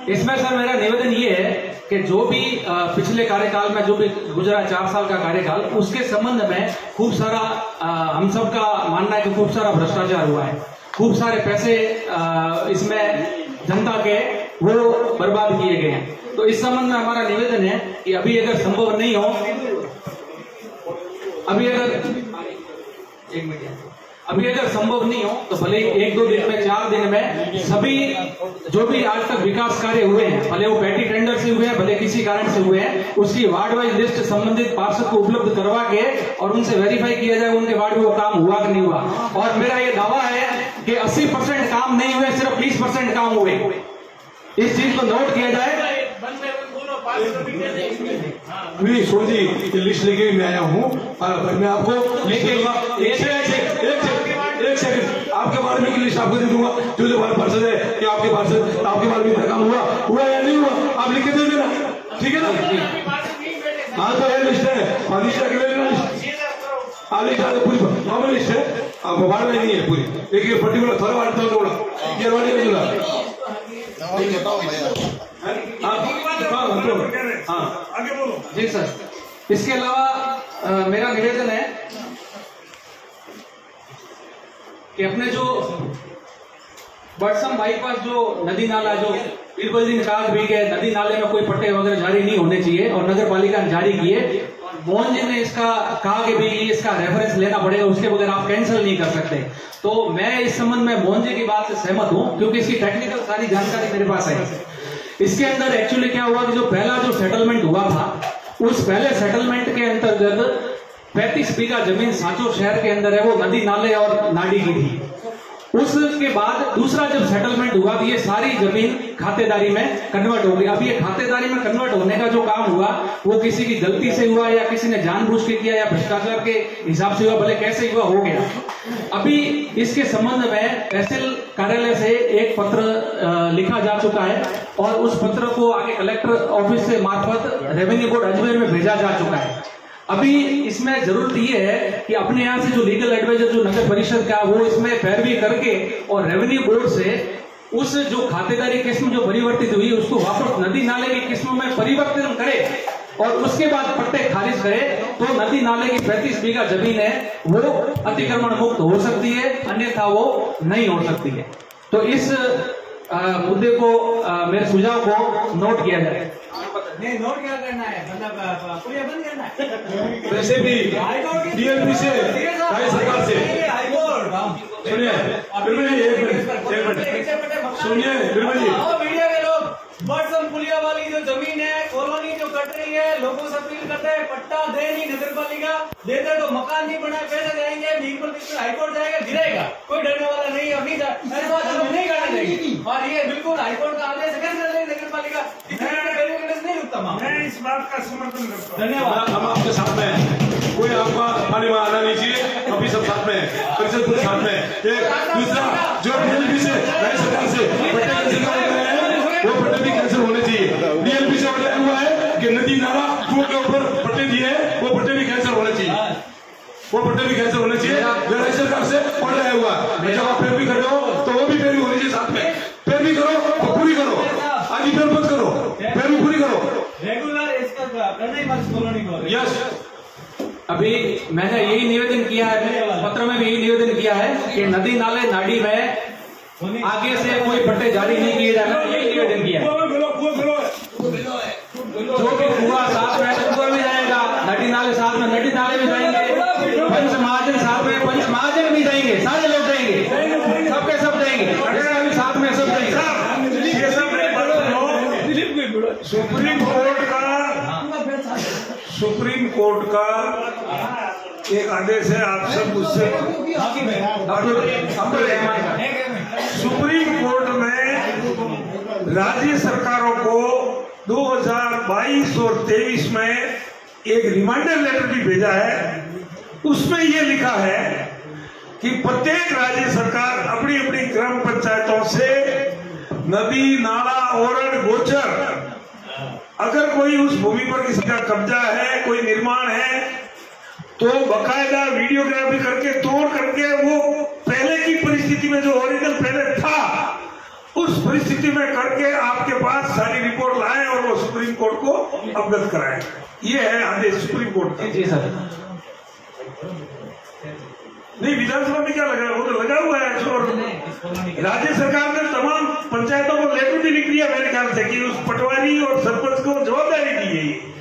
इसमें सर मेरा निवेदन ये है कि जो भी पिछले कार्यकाल में जो भी गुजरा 4 साल का कार्यकाल, उसके संबंध में खूब सारा हम सब का मानना है कि खूब सारा भ्रष्टाचार हुआ है, खूब सारे पैसे इसमें जनता के वो बर्बाद किए गए हैं। तो इस संबंध में हमारा निवेदन है कि अभी अगर संभव नहीं हो, अभी अगर संभव नहीं हो तो भले 1-2 दिन में, 4 दिन में सभी जो भी आज तक विकास कार्य हुए हैं, भले वो पैटी टेंडर से हुए हैं, भले किसी कारण से हुए हैं, उसकी वार्ड वाइज लिस्ट संबंधित पार्षद को उपलब्ध करवा के और उनसे वेरीफाई किया जाए उनके वार्ड में वो काम हुआ कि नहीं हुआ। और मेरा ये दावा है कि 80% काम नहीं हुए, सिर्फ 20% काम हुए। इस चीज को नोट किया जाए। सोची लिस्ट लेके मैं आया हूँ और मैं आपको एक सेकंड आपके बारे में की लिस्ट आपको दे दूंगा, जो जो पार्षद है कि आपके पार्षद आपके बारे में काम हुआ या नहीं हुआ, आप लिख के दे देना, ठीक है ना। हाँ तो ये लिस्ट है, लिस्ट ले लेना, लिस्ट पूरी लिस्ट है, आप वार्ड में नहीं है पूरी, एक पर्टिकुलर थोड़ा वार्ड था ये वार्ड में आगे बोलो। जी सर, इसके अलावा मेरा निवेदन है कि अपने जो बटसम बाईपास जो नदी नाला जो बिल्कुल दिन काग भी गए, नदी नाले में कोई पट्टे वगैरह जारी नहीं होने चाहिए और नगर पालिका ने जारी किए। मोहन जी ने इसका कहा कि भी इसका रेफरेंस लेना पड़ेगा, उसके बगैर आप कैंसिल नहीं कर सकते। तो मैं इस संबंध में मोहन जी की बात से सहमत हूं क्योंकि इसकी टेक्निकल सारी जानकारी मेरे पास है। इसके अंदर एक्चुअली क्या हुआ कि जो पहला जो सेटलमेंट हुआ था, उस पहले सेटलमेंट के अंतर्गत 35 बीघा जमीन सांचौर शहर के अंदर है, वो नदी नाले और नाडी की थी। उसके उसके बाद दूसरा जब सेटलमेंट हुआ तो ये सारी जमीन खातेदारी में कन्वर्ट हो गई। अब ये खातेदारी में कन्वर्ट होने का जो काम हुआ वो किसी की गलती से हुआ या किसी ने जानबूझ के किया या भ्रष्टाचार के हिसाब से हुआ, भले कैसे हुआ हो गया। अभी इसके संबंध में तहसील कार्यालय से एक पत्र लिखा जा चुका है और उस पत्र को आगे कलेक्टर ऑफिस से मार्फत रेवेन्यू बोर्ड अजमेर में भेजा जा चुका है। अभी इसमें जरूरत ये है कि अपने यहाँ से जो लीगल एडवाइजर जो नगर परिषद का वो इसमें पैरवी करके और रेवेन्यू बोर्ड से उस जो खातेदारी किस्म जो परिवर्तित हुई उसको वापस नदी नाले की किस्मों में परिवर्तन करे और उसके बाद पट्टे खारिज करे तो नदी नाले की 35 बीघा जमीन है वो अतिक्रमण मुक्त हो सकती है, अन्यथा वो नहीं हो सकती है। तो इस मुद्दे को मेरे सुझाव को नोट किया जाए। नहीं, नोट क्या करना है, मतलब पुलिया बंद करना है। वैसे भी डीएलपी से राज्य सरकार से सुनिए बिरबल जी, एक मिनट सुनिए बिरबल जी। मीडिया के लोग बरसम पुलिया वाली जो जमीन है, कॉलोनी जो कट रही है, लोगों से अपील करते हैं पट्टा दे नहीं नगर पालिका, देते तो मकान नहीं बना, पैसे जाएंगे, म्युनिसिपल हाईकोर्ट जाएगा, गिरेगा, कोई डरने वाला नहीं है। नहीं नहीं करना चाहिए और ये बिल्कुल हाईकोर्ट का आदेश है नगर पालिका नहीं रुकता। मैं इस बात का समर्थन करता हूँ। धन्यवाद। हम आपके साथ में हैं, कोई आपका पानी में आना नहीं चाहिए, अभी सब साथ में परिषद पूरे साथ में। एक दूसरा जो डीएलपी से राज्य सरकार से पट्टे कैंसिल कर रहे हैं वो पट्टे भी कैंसिल होने चाहिए। डीएलपी से ऑर्डर हुआ है कि नदी नाला कुओं के ऊपर पट्टे दिए हैं वो पट्टे भी कैंसिल होने चाहिए, वो पट्टे भी कैंसिल होने चाहिए। राज्य सरकार से ऑर्डर आया हुआ है, जब आप पैरवी कर रहे हो तो वो भी पैरवी होनी चाहिए साथ में। पैरवी करो तो पूरी करो, आगे पैर मत करो, पैरवी पूरी करो रेगुलर इसका करना ही मत कॉलोनी को। यस, अभी मैंने यही निवेदन किया है, पत्र में भी यही निवेदन किया है कि नदी नाले नाड़ी में आगे से कोई पट्टे जारी नहीं किए जाना, यही निवेदन किया है। जो भी कुआ साथ में कुआ में जाएगा, नदी नाले साथ में नदी नाले में जाएंगे, पंच महाजन साथ में पंच महाजन भी जाएंगे, सारे लोग जाएंगे, सबके सब जाएंगे, इसका भी साथ में सब जाएंगे। सुप्रीम कोर्ट का एक आदेश है, आप सब उससे सुप्रीम कोर्ट में राज्य सरकारों को 2022 और 23 में एक रिमाइंडर लेटर भी भेजा है। उसमें यह लिखा है कि प्रत्येक राज्य सरकार अपनी अपनी ग्राम पंचायतों से नदी नाला ओरड गोचर अगर कोई उस भूमि पर किसी का कब्जा है, कोई निर्माण है, तो बकायदा वीडियोग्राफी करके तोड़ करके वो पहले की परिस्थिति में जो ओरिजिनल पहले था उस परिस्थिति में करके आपके पास सारी रिपोर्ट लाए और वो सुप्रीम कोर्ट को अवगत कराए। ये है आदेश सुप्रीम कोर्ट का। जी सर। नहीं, विधानसभा में क्या लगा, वो तो लगा हुआ है। और राज्य सरकार ने तमाम पंचायतों को लेटर भी लिख दिया मेरे ख्याल से कि उस पटवारी और सरपंच को जवाबदारी दी है।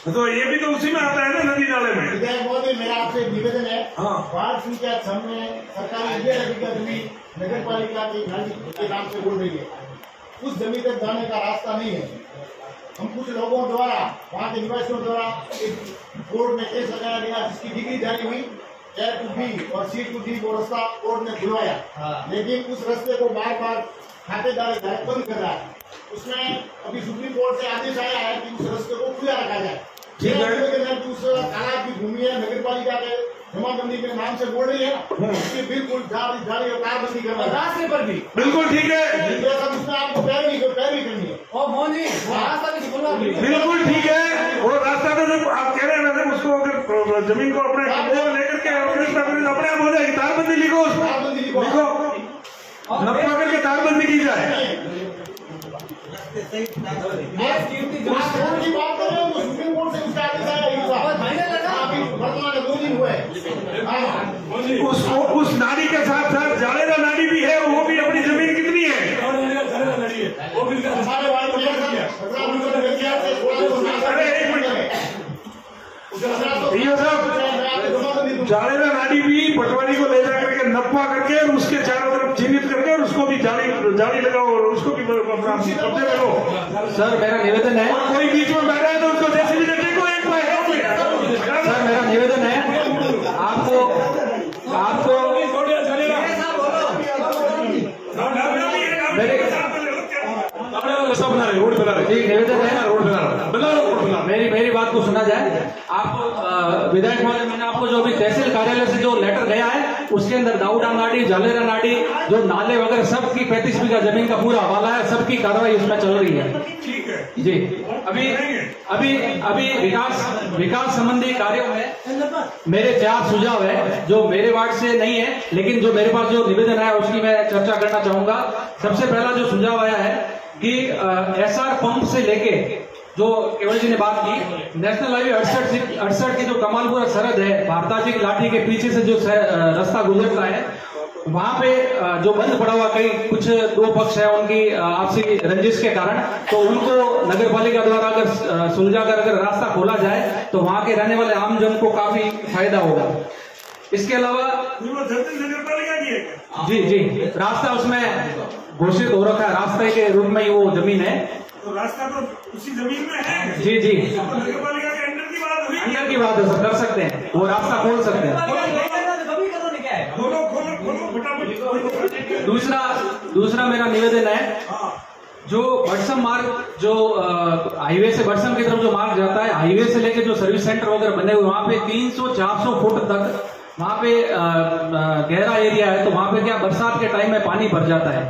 तो ये भी तो उसी में आता है ना, नदी नाले में। विधायक महोदय, मेरा आपसे एक निवेदन है। हाँ, वार्ड संख्या 6 में सरकारी जमीन नगर पालिका के नाम से बोल रही है, उस जमीन तक जाने का रास्ता नहीं है। हम कुछ लोगों द्वारा, वहाँ के निवासियों द्वारा एक कोर्ट में केस लगाया गया जिसकी डिग्री जारी हुई, A to B और C to D वो रास्ता कोर्ट ने खुलवाया, लेकिन उस रास्ते को बार बार खातेदार बंद कर रहा है। उसमें अभी सुप्रीम कोर्ट से आदेश आया है कि उस रास्ते को खुला रखा जाए। उस तालाब की भूमि है, नगर पालिका के जमाबंदी के नाम से बोल रही है, उसकी बिल्कुल जाली और कारबंदी करना, रास्ते पर भी बिल्कुल ठीक है। उसमें आपको पैरवी करनी है और मोहन जी बिल्कुल ठीक है। वो रास्ता तो जब आप कह रहे हैं ना, उसको अगर जमीन को अपने लेकर के अपने आप हो जाएगी, तारबंदी लिखो, लिखो नपा करके तारबंदी की जाए। सुप्रीम कोर्ट से उसका आदेश आया, वर्तमान 2 दिन हुए। उस नाली के साथ साथ जालेरा नाली भी है, वो भी अपनी जमीन कितनी है, अरे एक मिनट, जालेरा नाली भी पटवारी को ले जा करके नपा करके और उसके चारों तरफ चिन्हित करके और उसको भी जाली लगाओ और उसको भी कब्जे में लो। सर मेरा निवेदन है, कोई बीच में बैठा है तो उसको जैसे भी देखो एक सर मेरा निवेदन है, आपको जी निवेदन है, मेरी बात को सुना जाए। आप विधायक महोदय, मैंने आपको जो अभी तहसील कार्यालय से जो लेटर गया है उसके अंदर दाऊडा नाडी, जालेरा नाडी, जो नाले वगैरह सबकी 35 बीघा जमीन का पूरा हवाला है, सबकी कार्रवाई उसमें चल रही है। ठीक है जी। अभी विकास संबंधी कार्यों में मेरे 4 सुझाव है जो मेरे वार्ड से नहीं है, लेकिन जो मेरे पास जो निवेदन है उसकी मैं चर्चा करना चाहूंगा। सबसे पहला जो सुझाव आया है कि एसआर पंप से लेके जो केवल जी ने बात की, नेशनल हाईवे 68 की जो कमालपुरा सरहद है, भारताजी की लाठी के पीछे से जो रास्ता गुजरता है, वहां पे जो बंद पड़ा हुआ कई कुछ 2 पक्ष है उनकी आपसी रंजिश के कारण, तो उनको नगर पालिका द्वारा अगर सुलझाकर अगर रास्ता खोला जाए तो वहां के रहने वाले आम जन को काफी फायदा होगा। इसके अलावा नगर पालिका की है जी रास्ता उसमें घोषित हो रखा है, रास्ते के रूप में ही वो जमीन है, तो रास्ता तो उसी जमीन में है। जी तो नगर पालिका के अंडर की बात हुई, अंदर की बात है सर, कर सकते हैं, वो रास्ता खोल सकते हैं। दूसरा मेरा निवेदन है, जो बड़सम मार्ग, जो हाईवे से बड़सम की तरफ जो मार्ग जाता है, हाईवे से लेके जो सर्विस सेंटर वगैरह बने हुए वहां पे 300-400 फुट तक वहां पे गहरा एरिया है, तो वहां पे क्या बरसात के टाइम में पानी भर जाता है।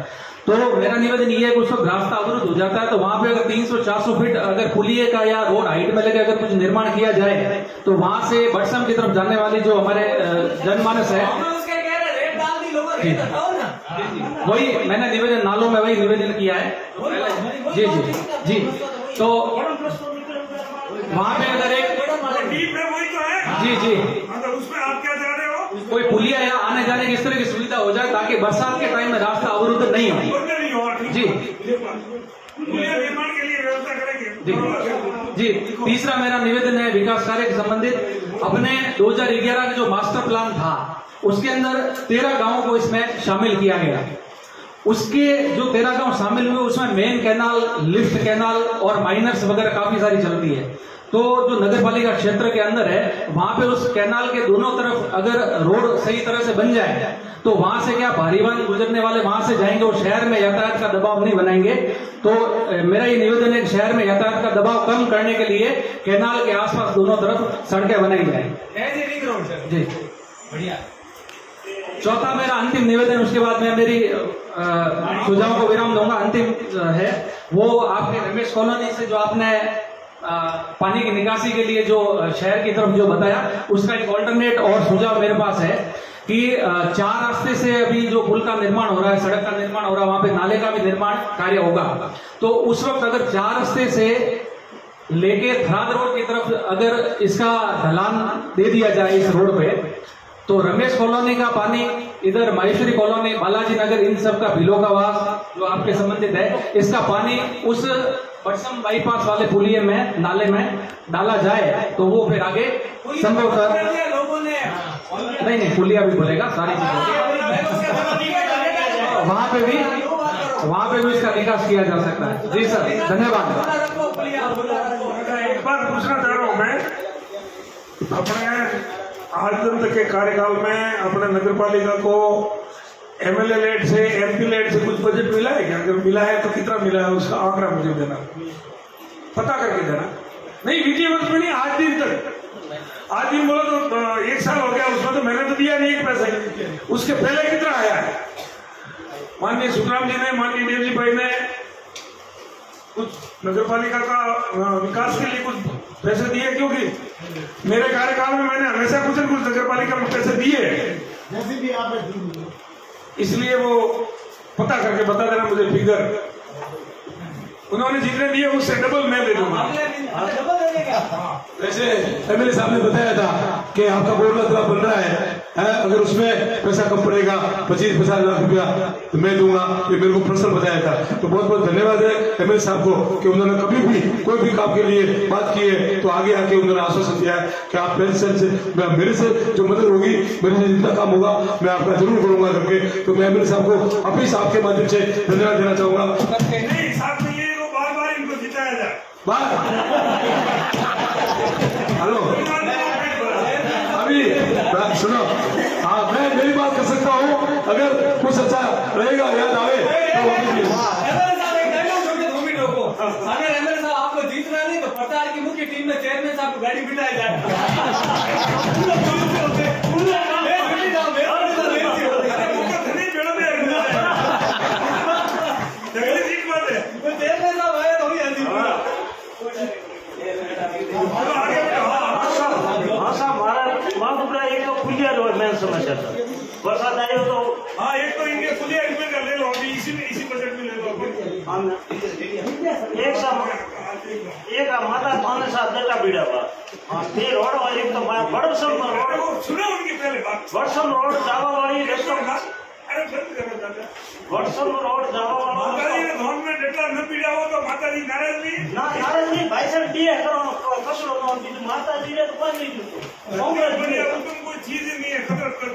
तो मेरा निवेदन ये है कि उस वक्त रास्ता अवरुद्ध हो जाता है, तो वहां पे अगर 300-400 फीट अगर पुलिये का या रोड हाइट में लेकर अगर कुछ निर्माण किया जाए तो वहां से बड़सम की तरफ जाने वाली जो हमारे जनमानस है, वही मैंने निवेदन नालों में वही निवेदन किया है। जी तो वहां पे अगर एक जी उसमें आप क्या चाह रहे हो, कोई पुलिया या आने जाने की इस तरह की सुविधा हो जाए ताकि बरसात के टाइम में रास्ता अवरुद्ध नहीं हो। जी निर्माण के लिए व्यवस्था करेंगे। जी तीसरा मेरा निवेदन है विकास कार्य से संबंधित। अपने 2011 का जो मास्टर प्लान था उसके अंदर 13 गांवों को इसमें शामिल किया गया। उसके जो 13 गांव शामिल हुए उसमें मेन कैनाल, लिफ्ट कैनाल और माइनर्स वगैरह काफी सारी चलती है। तो जो नगर पालिका क्षेत्र के अंदर है वहां पे उस कैनाल के दोनों तरफ अगर रोड सही तरह से बन जाए तो वहां से क्या भारी वाहन गुजरने वाले वहां से जाएंगे और शहर में यातायात का दबाव नहीं बनाएंगे। तो मेरा ये निवेदन है शहर में यातायात का दबाव कम करने के लिए कैनाल के आसपास दोनों तरफ सड़कें बनाई जाए। जी बढ़िया। चौथा मेरा अंतिम निवेदन, उसके बाद मैं मेरी सुझाव को विराम दूंगा। अंतिम है वो आपके रमेश कॉलोनी से जो आपने पानी की निकासी के लिए जो शहर की तरफ जो बताया, उसका एक ऑल्टरनेट और सुझाव मेरे पास है कि 4 रास्ते से अभी जो पुल का निर्माण हो रहा है, सड़क का निर्माण हो रहा है, वहां पे नाले का भी निर्माण कार्य होगा। तो उस वक्त अगर 4 रास्ते से लेके थराद रोड की तरफ अगर इसका ढलान दे दिया जाए इस रोड पे, तो रमेश कॉलोनी का पानी, इधर माहेश्वरी कॉलोनी, बालाजी नगर, इन सब का भिलो का वास जो आपके संबंधित है, इसका पानी उस बड़सम बाईपास वाले पुलिये में, नाले में डाला जाए तो वो फिर आगे संभवतः नहीं पुलिया भी बोलेगा सारी चीजों वहां पे भी इसका विकास किया जा सकता है। जी सर धन्यवाद। एक बात पूछना चाह रहा हूँ मैं, अपने आज तक के कार्यकाल में अपने नगर पालिका को एमएलए लेट से, एमपी लेट से कुछ बजट मिला है क्या? अगर मिला है तो कितना मिला है उसका आंकड़ा मुझे देना, पता करके देना। नहीं विजय वर्ष में नहीं, आज दिन तक, आज दिन बोला तो 1 साल हो गया, उसमें तो मैंने तो दिया नहीं एक पैसा। उसके पहले कितना आया है? माननीय सुखराम जी ने, माननीय देवजी भाई ने कुछ नगर पालिका का विकास के लिए कुछ पैसे दिए? क्योंकि मेरे कार्यकाल में मैंने हमेशा कुछ न कुछ नगर पालिका में पैसे दिए, इसलिए वो पता करके बता देना मुझे फिगर। उन्होंने जितने दिए उससे डबल मैं दे दूंगा। वैसे एमएलए साहब ने बताया था कि आपका बोर्ड बन रहा है, अगर उसमें पैसा कम पड़ेगा 25-50 लाख रुपया तो मैं दूंगा, ये मेरे को पर्सनल बताया था। तो बहुत बहुत धन्यवाद है एमएलए साहब को कि उन्होंने कभी भी कोई भी काम के लिए बात की है तो आगे आके उन्होंने आश्वासन दिया है कि आप पेंशन से, मेरे से जो मदद होगी, मेरे से जितना काम होगा मैं आपका जरूर करूंगा करके। तो मैं एमएलए साहब को अभी आपके माध्यम से धन्यवाद देना चाहूंगा। हेलो अभी सुनो, हाँ मैं मेरी बात कर सकता हूँ, अगर कुछ अच्छा रहेगा याद आवे तो उनकी टीम में चेयरमैन साहब को गाड़ी बिठाया जाए। समस्या था बरसात आई हो तो हाँ एक तो इनके खुले एडमिट कर ले लो अभी इसी बजट में ले लो एक माता थाने साथ बेटा बीड़ा हुआ हाँ ते रोड और एक तो बड़सम रोड सुना उनकी पहले बात बड़सम रोड जावा वाली रेस्टोरेंट अरे बंद करो दादा बड़सम रोड जावा वाला माताजी ने धोन में डेटा न पीड़ा हो तो माताजी नाराज नहीं भाई साहब दिए करो कसरो नो बीजू माताजी ने कोई नहीं दियो कांग्रेस बढ़िया तुम कोई चीज ही नहीं है खबर कर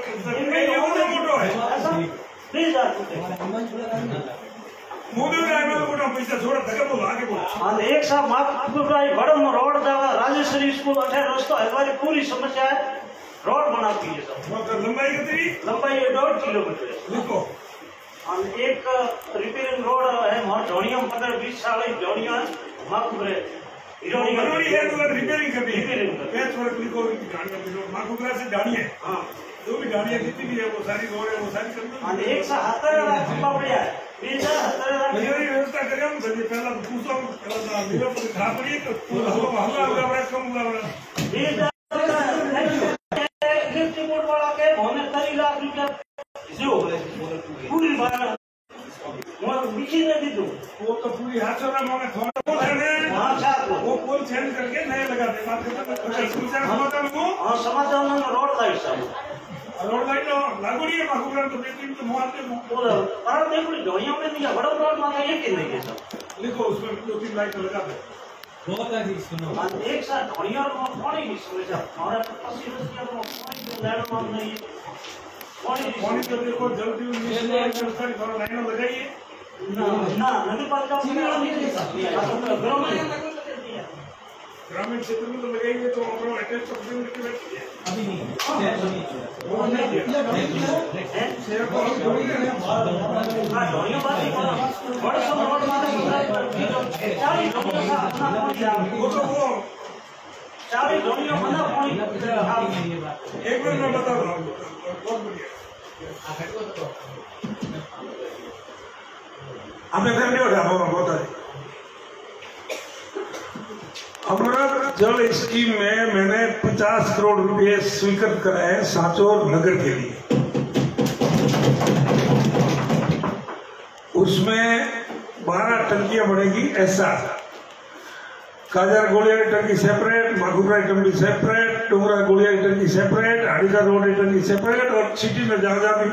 ये मोटो है प्लीज आप मोदी का आने को मोटा पैसा छोड़ धक्का बोलो आगे बोलो हां एक साहब माफ का बड़म रोड जावा राजेश्वरी स्कूल अठे रास्ता हमारी पूरी समस्या है रोड बनाती है सब लंबाई कितनी लंबाई 1.5 किलोमीटर लिखो हम एक रिपेयरिंग रोड है मोर जोड़िया 15-20 साल जोड़िया माकुबरे जरूरी है तो रिपेयरिंग करनी है मैं थोड़ा लिखो गाड़ियां माकुबरा से गाड़ी है हां जो भी गाड़ियां जितनी भी है वो सारी रोड है वो सारी कर दो हां एक सा 70 खंबा पड़िया है 70 मेरी व्यवस्था करें हम जल्दी पहला पूछो पहला मेरे को खा पड़ी तो हल्ला होगा कम होगा 20 बोर्ड वाला के 39 लाख रुपया जो पूरी बात मोर बिकी ने दी दो वो तो पूरी हाथ में मांगे थोड़ा हां साहब वो पोल चेंज करके नए लगा दे बात खत्म समाधान को हां समाधान में रोड लाइट साहब रोड लाइट लागोड़ी है माकुबरा तो देखिए तो मुआवजे बोल पर देखो जोड़ियों में नहीं बड़ा रोड मांगा ये के नहीं है सब लिखो उसमें 2-3 लाइट लगा दे बहुत है जी सुनो एक साथ जोड़ियों में पानी की समस्या हमारे 25 वर्ष की पानी लाइट मांग नहीं पानी तो देखो जल्दी व्यवस्था थोड़ा लाइन लगाइए ना नदी पालिका ग्रामीण क्षेत्र में तो लगाएंगे तो अपना अटैच अभी नहीं एक मिनट में बता रहा हूँ बहुत बढ़िया हमें नहीं हो रहा बहुत है अमृत जल स्कीम में मैंने 50 करोड़ रुपए स्वीकृत कराए हैं सांचौर नगर के लिए उसमें 12 टंकियां बढ़ेगी ऐसा काजार गोलिया की टंकी सेपरेट माकुबरा की टंकी सेपरेट टुंगरा गोलिया की टंकी सेपरेट हाड़ीका रोड की टंकी सेपरेट और सिटी में जहां जहां भी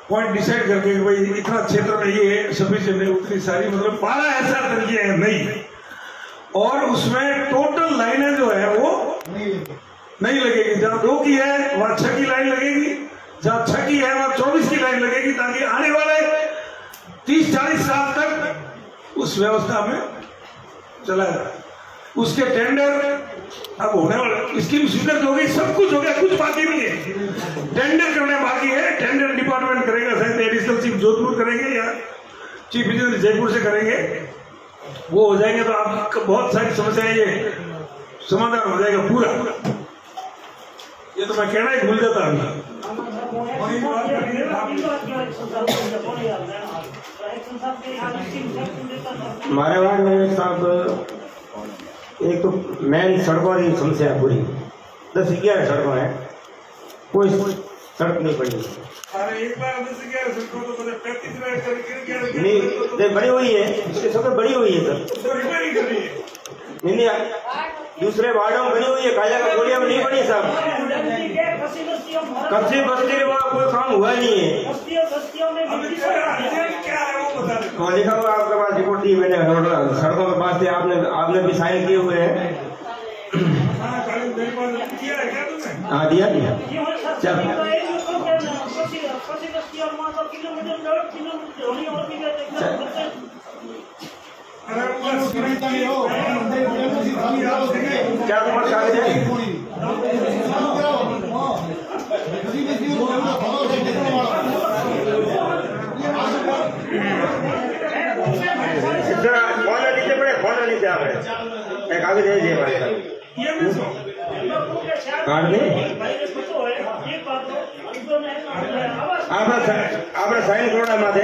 पॉइंट डिसाइड करके भाई इतना क्षेत्र में ये सफिशिएंट है उतनी सारी मतलब 12 ऐसा टंकियां हैं नहीं और उसमें टोटल लाइनें जो है वो नहीं लगेगी जहां 2 की है वहां 6 की लाइन लगेगी जहां 6 की है वहां 24 की लाइन लगेगी ताकि आने वाले 30-40 साल तक उस व्यवस्था में चलाया उसके टेंडर अब होने वाले स्कीम स्वीकृत हो गई सब कुछ हो गया कुछ बाकी नहीं है टेंडर करने बाकी है टेंडर डिपार्टमेंट करेगा शायद एडिशनल चीफ जोधपुर करेंगे या चीफ इंजीनियर जयपुर से करेंगे वो हो जाएंगे तो आपका बहुत सारी समस्याएं ये समाधान हो जाएगा पूरा ये तो मैं कहना ही भूल जाता हूँ हमारे वार्ड में साहब एक तो मेन सड़कों की समस्या है पूरी 10-11 सड़कों है कोई सड़क नहीं बनी एक बार नहीं बड़ी हुई है इसके सब बड़ी हुई है सर नहीं दूसरे वार्डों में बनी हुई है काजा का गोलिया में नहीं बनी साहब कच्ची बस्ती में कोई काम हुआ नहीं है लिखा हुआ आपके पास रिपोर्ट दी मैंने सड़कों के पास से आपने भी साइन किए हुए हैं हाँ दिया चल क्या तुम्हारे कागज है कौन नीचे पड़े कौन नीचे आ गए कागज है આપણે સાઈન કરોડા માટે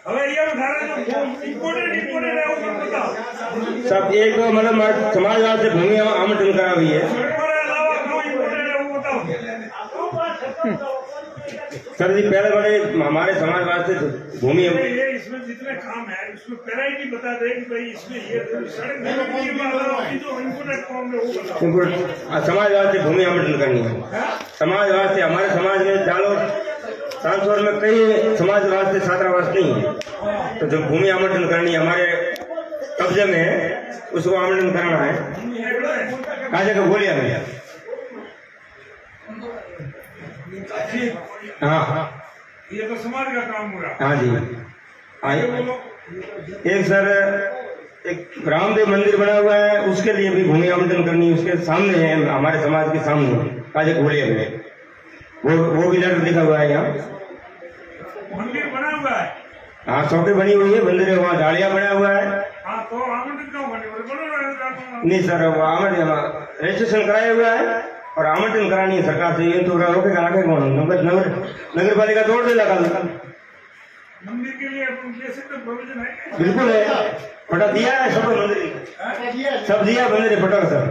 હવે ઇમ્પોર્ટેન્ટ એવું बताओ सब एक मतलब समाजवाद से भूमि आमंत्रण करा हुई है सर जी। पहले बड़े हमारे समाजवाद से भूमि ये इसमें जितने काम है इसमें पहले ही नहीं बता दे कि भाई इसमें ये सड़क जो इम्पोर्टेंट काम है वो बताओ। समाजवाद से भूमि आमंत्रण करनी है। समाजवाद से हमारे समाज में जालोर सांसौर में कई समाजवाद से छात्रावास नहीं है, तो जो भूमि आमंत्रण करनी है हमारे कब्जे में है उसको आमंत्रण करना है। काजे का बोलिया में हाँ ये तो समाज का काम होगा। हाँ जी। एक सर एक रामदेव मंदिर बना हुआ है उसके लिए भी भूमि आमंत्रण करनी है, उसके सामने है हमारे समाज के सामने काजे गोलिया में वो भी लेटर लिखा हुआ है। यहाँ मंदिर बना हुआ है। हाँ चौकी बनी हुई है, मंदिर है, वहाँ झाड़िया बना हुआ है। हाँ तो आमंत्रित क्यों बने नहीं सर, वो आमंत्रण रजिस्ट्रेशन कराया हुआ है और आमंत्रण करानी है सरकार से। ये तो रोकेगा आगे कौन? नगर पालिका तोड़ देगा कल। मंदिर के लिए प्रोविजन है? बिल्कुल है, पटा दिया है सब मंदिर, सब दिया मंदिर पटा सर।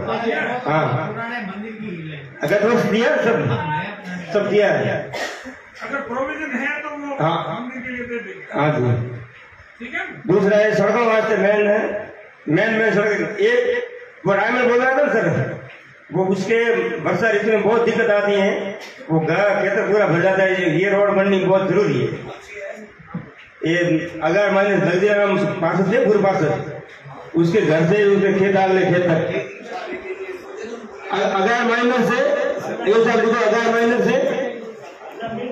हाँ अगर तो दिया सब दिया है। अगर प्रोविजन है तो वो हाँ मंदिर के लिए दे देंगे। हाँ जी ठीक है। दूसरा है सड़कों वास्ते मेन है, मेन सड़क एक वो रायमल बोल रहा था सर, वो उसके वर्षा ऋतु में बहुत दिक्कत आती है, वो खेत पूरा भर जाता है। ये रोड बननी बहुत जरूरी है। ये अगर मान लग पार्षद थे पूर्व पार्षद उसके घर से उसके खेत अगले खेत तक अगर माइनर से अगर माइनर से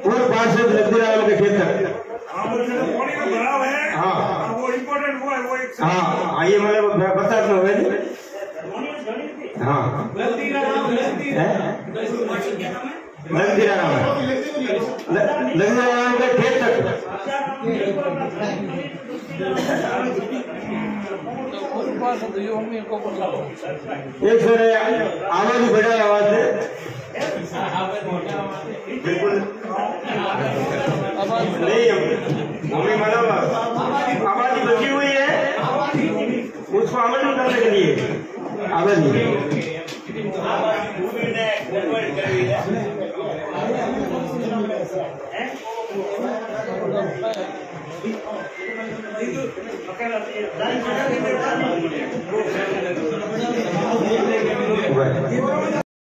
पूर्व पार्षद लग्जीराम के खेत तक। हाँ वो इम्पोर्टेंट हुआ है वो एक हाँ ये मतलब बरसात में हुए थे। हाँ लग्जीराम के खेत तक। एक सर आवाज बढ़ा आवाज से बिल्कुल नहीं हमें मतलब आबादी बची हुई है उसको आमंत्रण करने के लिए आबादी Okay.